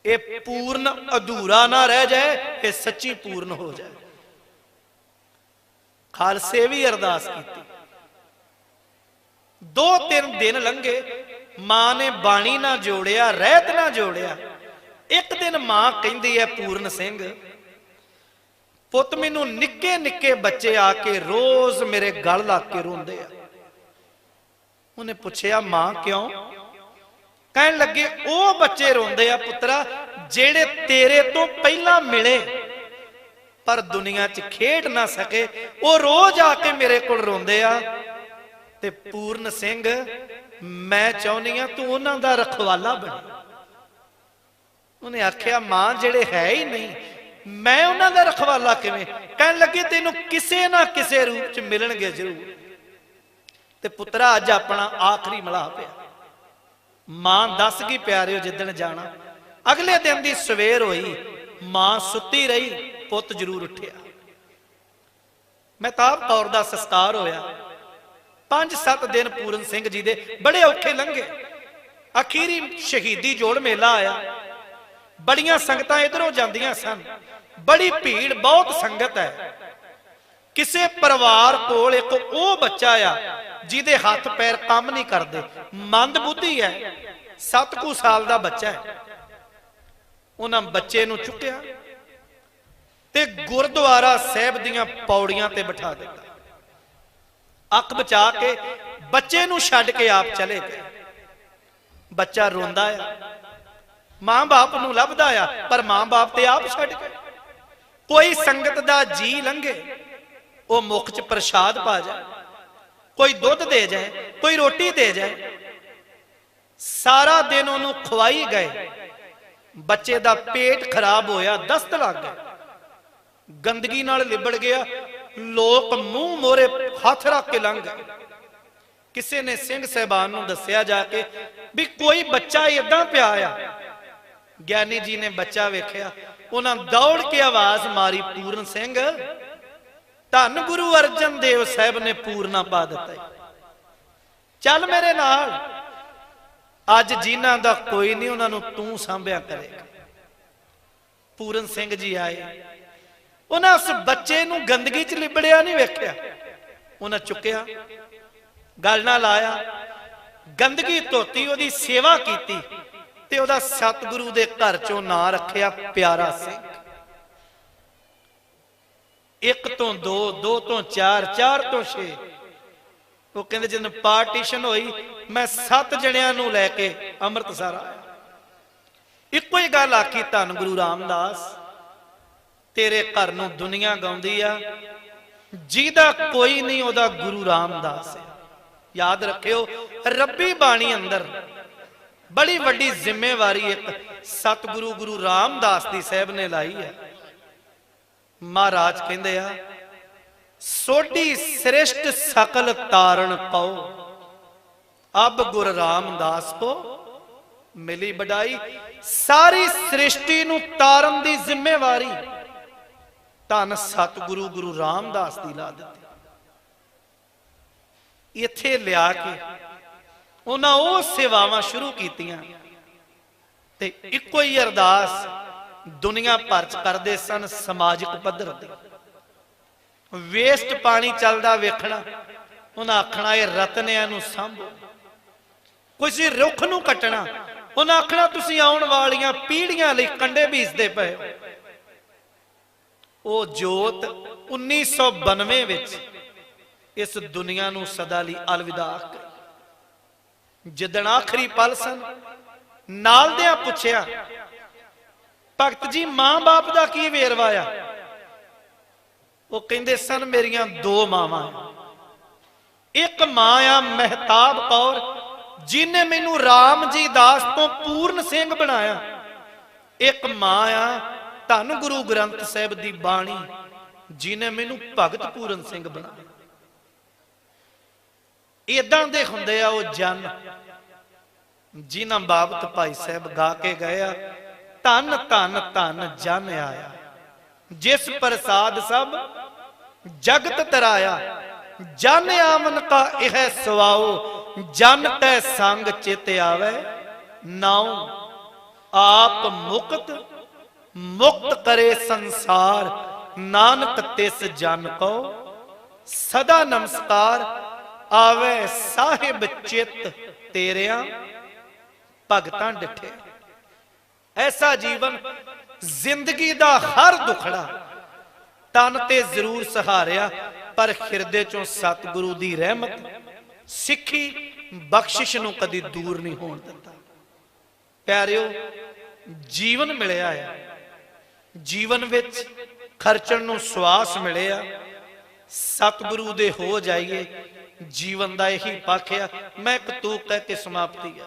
ये पूर्ण अधूरा ना रह जाए, ये सच्ची पूर्ण हो जाए। खालसे भी अरदास की। 2-3 दिन लंघे, मां ने बाणी ना जोड़िया, रहत ना जोड़िया। एक दिन मां कहती है पूर्ण सिंह पुत मैनू निक्के निक्के बच्चे आके रोज मेरे गल ला के रोंदे आ। उन्हें पूछया मां क्यों? कहन लगे ओ बच्चे रोंदे आ पुत्रा जेड़े तेरे तो पहला मिले पर दुनिया च खेड ना सके, वो रोज आके मेरे को रोंदे आ। ते पूर्ण सिंह मैं चाहनी हां तू उन्हां दा रखवाला बने। उन्हें आख्या मां जेड़े है ही नहीं, मैं उन्हां दा रखवाला किवें? कहन लगे तेनू किसे ना किसे रूप च मिलणगे जरूर। ते पुत्रा अज अपना आखिरी मिला पिया। मां दस गई प्यारिओ जिदन जाना। अगले दिन दी सवेर होई, मां सुती रही, पुत जरूर उठिया। महताब कौर दा संस्कार होया। 5-7 दिन पूर्ण सिंह जी दे बड़े औखे लंघे। अखीरी शहीदी जोड़ मेला आया। बड़ियां संगतां इधरों जांदियां सन, बड़ी भीड़, बहुत संगत है। किसे परिवार कोल एक ओ बच्चा आ ਜਿਹਦੇ ਹੱਥ ਪੈਰ ਕੰਮ नहीं करते, मंद बुद्धि है, 7 ਕੁ ਸਾਲ ਦਾ ਬੱਚਾ है। उन्हां बच्चे नूं चुक्या ते गुरुद्वारा साहिब दीआं पौड़ियां ते बिठा दिता। अख बचा के बच्चे नूं छड्ड के आप चले गए। बच्चा रोंदा है, मां बाप नूं लभदा आ, पर मां बाप ते आप छड्ड गए। कोई संगत दा जी लंघे, वो मुख च प्रसाद पा जाए, कोई दुध दे जाए, कोई रोटी दे जाए, सारा दिन उन्होंने खवाई गए। बच्चे दा पेट खराब होया, दस्त लग गया, गंदगी नाल लिबड़ गया। लोग मुंह मोरे हाथ रख के लंघ गए। किसी ने सिंह साहबान नूं दस्सिया जाके भी कोई बच्चा इदां पिया आ। ज्ञानी जी ने बच्चा वेखिया, उन्होंने दौड़ के आवाज मारी, पूर्ण सिंह, धन गुरु अर्जन देव साहब ने पूरना पा दिता, चल मेरे नाल। अज जिन्हां दा कोई नहीं, उन्होंने तू सांभिया करेगा। पूरन सिंह जी आए, उन्हें उस बच्चे नूं गंदगी च लिबड़िया नहीं वेख्या। उन्हें चुकया, गल नाल लाया, गंदगी धोती, ओदी सेवा कीती ते ओदा सतगुरु दे घर चों नां रखिया प्यारा सिंह। 1 तो 2, 2 तो 4, 4 तो 6। वो कहते जिन पार्टीशन हुई, मैं 7 जणियां नूं लैके अमृतसर आया। इको ही गल आखी, धन गुरु रामदास, तेरे घर नूं दुनिया गाउंदी आ, जिहदा कोई नहीं ओदा गुरु रामदास है। याद रखियो, रब्बी बाणी अंदर बड़ी वड्डी जिम्मेवारी एक सतगुरु गुरु रामदास दी साहब ने लाई है। महाराज कहंदे आ, सोडी श्रेष्ठ सकल तारण पाओ, अब गुर रामदास को मिली बड़ाई। सारी सृष्टि नूं तारन दी जिम्मेवारी धन सतगुरु गुरु रामदास दी ला दित्ती। इत्थे लिया के उन्हां ओह सेवावां शुरू कीतियां ते इक्को ही अरदास दुनिया भर च करदे सन। समाजिक पद्धर ते वेस्ट पानी चलदा वेखना, उन्हां आखना ये रतनियां नूं सांभो। किसी रुख नूं कटना, उन्हां आखना तुसीं आउण वालियां पीढ़ियां लई कंडे बीजदे पए हो। ਉਹ जोत 1992 विच इस दुनिया नूं सदा लई अलविदा करी। जिदण आखिरी पल सन, नाल दियां पुछया, भगत जी मां बाप दा की वेरवा आ? वो कहंदे सन, मेरियां 2 मावां। एक मां आ महताब कौर, जिन्हें मैनू राम जी दास तो पूर्ण सिंह बनाया। एक मां आ धन गुरु ग्रंथ साहिब दी बाणी, जिन्हें मैनू भगत पूरन सिंह बनाया। इदां दे हुंदे आ वो जन, जिन्हां बाबत भाई साहब गा के गए, धन धन धन जन आया, जिस प्रसाद सब जगत तराया। जन आमन का यह सवाओ, जन तै संग चित आवे नाउ। आप मुक्त मुक्त करे संसार, नानक तिस जन को सदा नमस्कार। आवे साहिब चित तेरिया भगतां डिठे। ऐसा जीवन जिंदगी दा हर दुखड़ा तन ते जरूर सहारिया, पर हिरदे चों सतगुरु दी रहमत सिखी बख्शिश नूं कदी दूर नहीं होण दित्ता। प्यारिओ, जीवन मिलिया है, जीवन विच खर्चण नूं सवास मिलिया। सतगुरु दे हो जाइए, जीवन दा यही पक्ष आ। मैं एक तूक कह के समाप्ति है।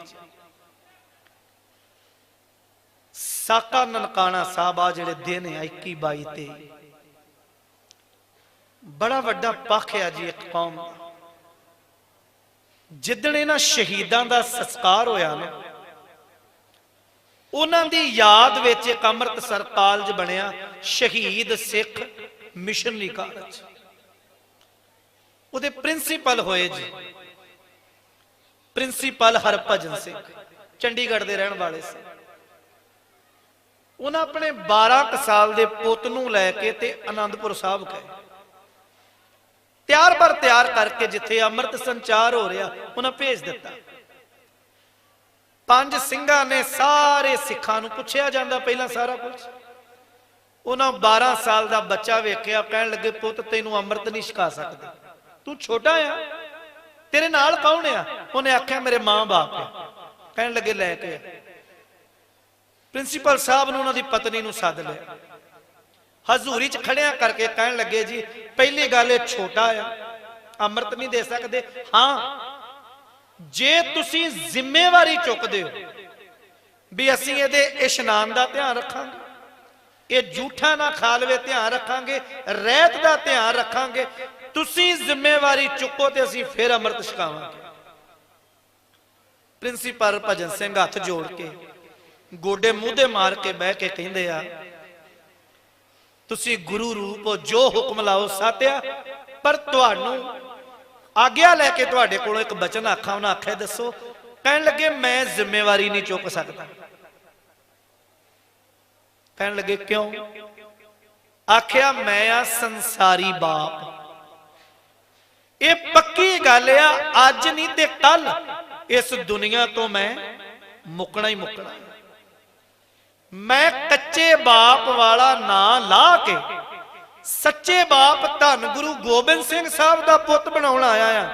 साका ननकाना साहब आ जिहड़े दिन 21 22 23 बड़ा वड्डा पक्ष है जी एक कौम दा। जिदण इन्हां शहीदां दा संस्कार होया ना, उन्हां दी याद विच एक अमृतसर कॉलेज बनिया, शहीद सिख मिशनरी कॉलेज। उहदे प्रिंसीपल होए जी प्रिंसीपल हरभजन सिंह, चंडीगढ़ दे रहण वाले से। उन्हां अपने 12 साल दे पुੱਤ नूं लैके ते आनंदपुर साहब गए। ਤਿਆਰ ਬਰ ਤਿਆਰ ਕਰਕੇ ਜਿੱਥੇ ਅੰਮ੍ਰਿਤ ਸੰਚਾਰ ਹੋ ਰਿਹਾ ਉਹਨਾਂ ਭੇਜ ਦਿੱਤਾ। ਪੰਜ ਸਿੰਘਾਂ ਨੇ ਸਾਰੇ ਸਿੱਖਾਂ ਨੂੰ ਪੁੱਛਿਆ ਜਾਂਦਾ ਪਹਿਲਾਂ ਸਾਰਾ ਕੁਝ। ਉਹਨਾਂ 12 ਸਾਲ ਦਾ ਬੱਚਾ ਵੇਖਿਆ, ਕਹਿਣ ਲੱਗੇ ਪੁੱਤ ਤੈਨੂੰ ਅੰਮ੍ਰਿਤ ਨਹੀਂ ਛਕਾ ਸਕਦੇ, ਤੂੰ ਛੋਟਾ ਆ, ਤੇਰੇ ਨਾਲ ਕੌਣ ਆ? ਉਹਨੇ ਆਖਿਆ ਮੇਰੇ ਮਾਂ ਬਾਪ ਆ। ਕਹਿਣ ਲੱਗੇ ਲੈ ਕੇ ਪ੍ਰਿੰਸੀਪਲ ਸਾਹਿਬ ਨੂੰ ਉਹਨਾਂ ਦੀ ਪਤਨੀ ਨੂੰ ਸੱਦ ਲਿਆ, ਹਜ਼ੂਰੀ ਚ ਖੜਿਆ ਕਰਕੇ ਕਹਿਣ ਲੱਗੇ ਜੀ ਪਹਿਲੀ ਗੱਲ ਇਹ ਛੋਟਾ ਆ, ਅੰਮ੍ਰਿਤ ਨਹੀਂ ਦੇ ਸਕਦੇ। ਹਾਂ, ਜੇ ਤੁਸੀਂ ਜ਼ਿੰਮੇਵਾਰੀ ਚੁੱਕਦੇ ਹੋ ਵੀ ਅਸੀਂ ਇਹਦੇ ਇਸ਼ਨਾਨ ਦਾ ਧਿਆਨ ਰੱਖਾਂਗੇ, ਇਹ ਝੂਠਾ ਨਾ ਖਾ ਲਵੇ ਧਿਆਨ ਰੱਖਾਂਗੇ, ਰਹਿਤ ਦਾ ਧਿਆਨ ਰੱਖਾਂਗੇ, ਤੁਸੀਂ ਜ਼ਿੰਮੇਵਾਰੀ ਚੁੱਕੋ ਤੇ ਅਸੀਂ ਫਿਰ ਅੰਮ੍ਰਿਤ ਛਕਾਵਾਂਗੇ। ਪ੍ਰਿੰਸੀਪਲ ਭਜਨ ਸਿੰਘ ਹੱਥ ਜੋੜ ਕੇ ਗੋਡੇ ਮੂਧੇ ਮਾਰ ਕੇ ਬਹਿ ਕੇ ਕਹਿੰਦੇ ਆ ਤੁਸੀਂ ਗੁਰੂ ਰੂਪ ਹੋ, ਜੋ ਹੁਕਮ ਲਾਓ ਸਾਤਿਆ, ਪਰ ਤੁਹਾਨੂੰ ਆਗਿਆ ਲੈ ਕੇ ਤੁਹਾਡੇ ਕੋਲੋਂ ਇੱਕ ਬਚਨ ਆਖਾਂ। ਉਹਨਾਂ ਆਖਿਆ ਦੱਸੋ? ਕਹਿਣ ਲੱਗੇ ਮੈਂ ਜ਼ਿੰਮੇਵਾਰੀ ਨਹੀਂ ਚੁੱਕ ਸਕਦਾ। ਕਹਿਣ ਲੱਗੇ ਕਿਉਂ? ਆਖਿਆ ਮੈਂ ਆ ਸੰਸਾਰੀ ਬਾਪ, ਇਹ ਪੱਕੀ ਗੱਲ ਆ, ਅੱਜ ਨਹੀਂ ਤੇ ਕੱਲ ਇਸ ਦੁਨੀਆ ਤੋਂ ਮੈਂ ਮੁੱਕਣਾ ਹੀ ਮੁੱਕਣਾ। ਮੈਂ ਕੱਚੇ ਬਾਪ ਵਾਲਾ ਨਾਂ ਲਾ ਕੇ ਸੱਚੇ ਬਾਪ ਧੰਨ ਗੁਰੂ ਗੋਬਿੰਦ ਸਿੰਘ ਸਾਹਿਬ ਦਾ ਪੁੱਤ ਬਣਾਉਣ ਆਇਆ ਆ।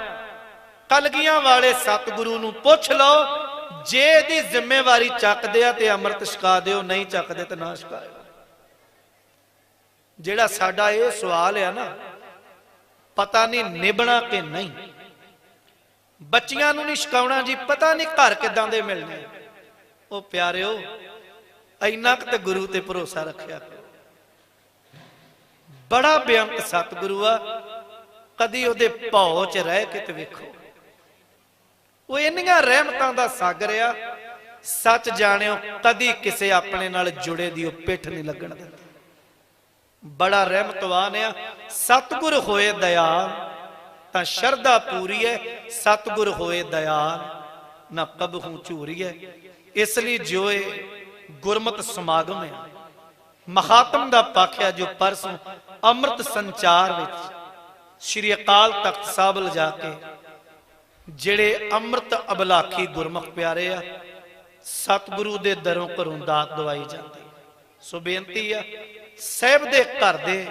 ਕਲਗੀਆਂ ਵਾਲੇ ਸਤਿਗੁਰੂ ਨੂੰ ਪੁੱਛ ਲਓ, ਜੇ ਇਹਦੀ ਜ਼ਿੰਮੇਵਾਰੀ ਚੱਕਦੇ ਆ ਤੇ ਅੰਮ੍ਰਿਤ ਛਕਾ ਦਿਓ, ਨਹੀਂ ਚੱਕਦੇ ਤੇ ਨਾ ਛਕਾਇਓ। ਜਿਹੜਾ ਸਾਡਾ ਇਹ ਸਵਾਲ ਆ ਨਾ, ਪਤਾ ਨਹੀਂ ਨਿਭਣਾ ਕਿ ਨਹੀਂ। ਬੱਚੀਆਂ ਨੂੰ ਨਹੀਂ ਛਕਾਉਣਾ ਜੀ, ਪਤਾ ਨਹੀਂ ਘਰ ਕਿਦਾਂ ਦੇ ਮਿਲਣੇ। ਉਹ ਪਿਆਰਿਓ ਇੰਨਾ ਕੁ ਤੇ ਗੁਰੂ ਤੇ ਭਰੋਸਾ ਰੱਖਿਆ ਕਰੋ। ਬੜਾ ਬੇਅੰਤ ਸਤਿਗੁਰੂ ਆ, ਕਦੀ ਉਹਦੇ ਭੌ ਚ ਰਹਿ ਕੇ ਤੇ ਵੇਖੋ। ਉਹ ਇੰਨੀਆਂ ਰਹਿਮਤਾਂ ਦਾ ਸਾਗਰ ਆ, ਸੱਚ ਜਾਣਿਓ ਕਦੀ ਕਿਸੇ ਆਪਣੇ ਨਾਲ ਜੁੜੇ ਦੀ ਉਹ ਪਿੱਠ ਨਹੀਂ ਲੱਗਣ ਦਿੰਦਾ। ਬੜਾ ਰਹਿਮਤਵਾਨ ਆ। ਸਤਿਗੁਰ ਹੋਏ ਦਇਆਲ ਤਾਂ ਸ਼ਰਧਾ ਪੂਰੀ ਹੈ, ਸਤਿਗੁਰ ਹੋਏ ਦਇਆਲ ਨਾ ਕਬਹੂ ਝੂਰੀ ਹੈ। ਇਸ ਲਈ ਜੋ ਇਹ ਗੁਰਮਤਿ ਸਮਾਗਮ ਹੈ, ਮਹਾਤਮ ਦਾ ਪੱਖ ਹੈ, ਜੋ ਪਰਸੋਂ ਅੰਮ੍ਰਿਤ ਸੰਚਾਰ ਵਿੱਚ ਸ਼੍ਰੀ ਅਕਾਲ ਤਖਤ ਸਾਹਿਬ ਲਿਜਾ ਕੇ ਜਿਹੜੇ ਅੰਮ੍ਰਿਤ ਅਬਲਾਖੀ ਗੁਰਮੁਖ ਪਿਆਰੇ ਆ, ਸਤਿਗੁਰੂ ਦੇ ਦਰੋਂ ਘਰੋਂ ਦਾਤ ਦਵਾਈ ਜਾਂਦੀ। ਸੋ ਬੇਨਤੀ ਆ, ਸਾਹਿਬ ਦੇ ਘਰ ਦੇ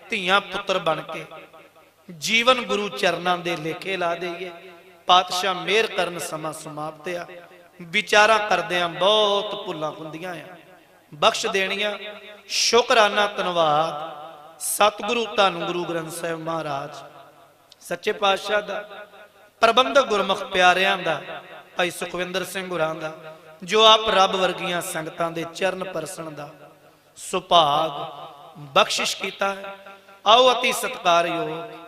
ਧੀਆਂ ਪੁੱਤਰ ਬਣ ਕੇ ਜੀਵਨ ਗੁਰੂ ਚਰਨਾਂ ਦੇ ਲੇਖੇ ਲਾ ਦੇਈਏ। ਪਾਤਸ਼ਾਹ ਮਿਹਰ ਕਰਨ, ਸਮਾਂ ਸਮਾਪਤ ਆ। ਵਿਚਾਰਾਂ ਕਰਦਿਆਂ ਬਹੁਤ ਭੁੱਲਾਂ ਹੁੰਦੀਆਂ ਆ, ਬਖਸ਼ ਦੇਣੀਆਂ। ਸ਼ੁਕਰਾਨਾ ਧੰਨਵਾਦ ਸਤਿਗੁਰੂ ਧੰਨ ਗੁਰੂ ਗ੍ਰੰਥ ਸਾਹਿਬ ਮਹਾਰਾਜ ਸੱਚੇ ਪਾਤਸ਼ਾਹ ਦਾ, ਪ੍ਰਬੰਧਕ ਗੁਰਮੁਖ ਪਿਆਰਿਆਂ ਦਾ, ਭਾਈ ਸੁਖਵਿੰਦਰ ਸਿੰਘ ਹੋਰਾਂ ਦਾ, ਜੋ ਆਪ ਰੱਬ ਵਰਗੀਆਂ ਸੰਗਤਾਂ ਦੇ ਚਰਨ ਪਰਸਣ ਦਾ ਸੁਭਾਗ ਬਖਸ਼ਿਸ਼ ਕੀਤਾ ਹੈ। ਆਓ ਅਤੀ ਸਤਿਕਾਰਯੋਗ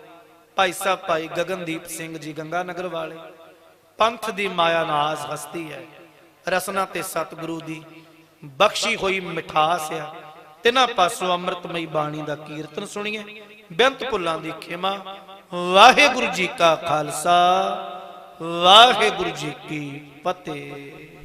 ਭਾਈ ਸਾਹਿਬ ਭਾਈ ਗਗਨਦੀਪ ਸਿੰਘ ਜੀ ਗੰਗਾ ਨਗਰ ਵਾਲੇ, ਪੰਥ ਦੀ ਮਾਇਆ ਨਾਜ਼ ਹਸਤੀ ਹੈ, ਰਸਨਾ ਤੇ ਸਤਿਗੁਰੂ ਦੀ ਬਖਸ਼ੀ ਹੋਈ ਮਿਠਾਸ ਆ। ਤਿੰਨਾਂ ਪਾਸੋਂ ਅੰਮ੍ਰਿਤਮਈ ਬਾਣੀ ਦਾ ਕੀਰਤਨ ਸੁਣੀਏ। ਬੇਅੰਤ ਭੁੱਲਾਂ ਦੀ ਖਿਮਾ। ਵਾਹਿਗੁਰੂ ਜੀ ਕਾ ਖਾਲਸਾ, ਵਾਹਿਗੁਰੂ ਜੀ ਕੀ ਫਤਿਹ।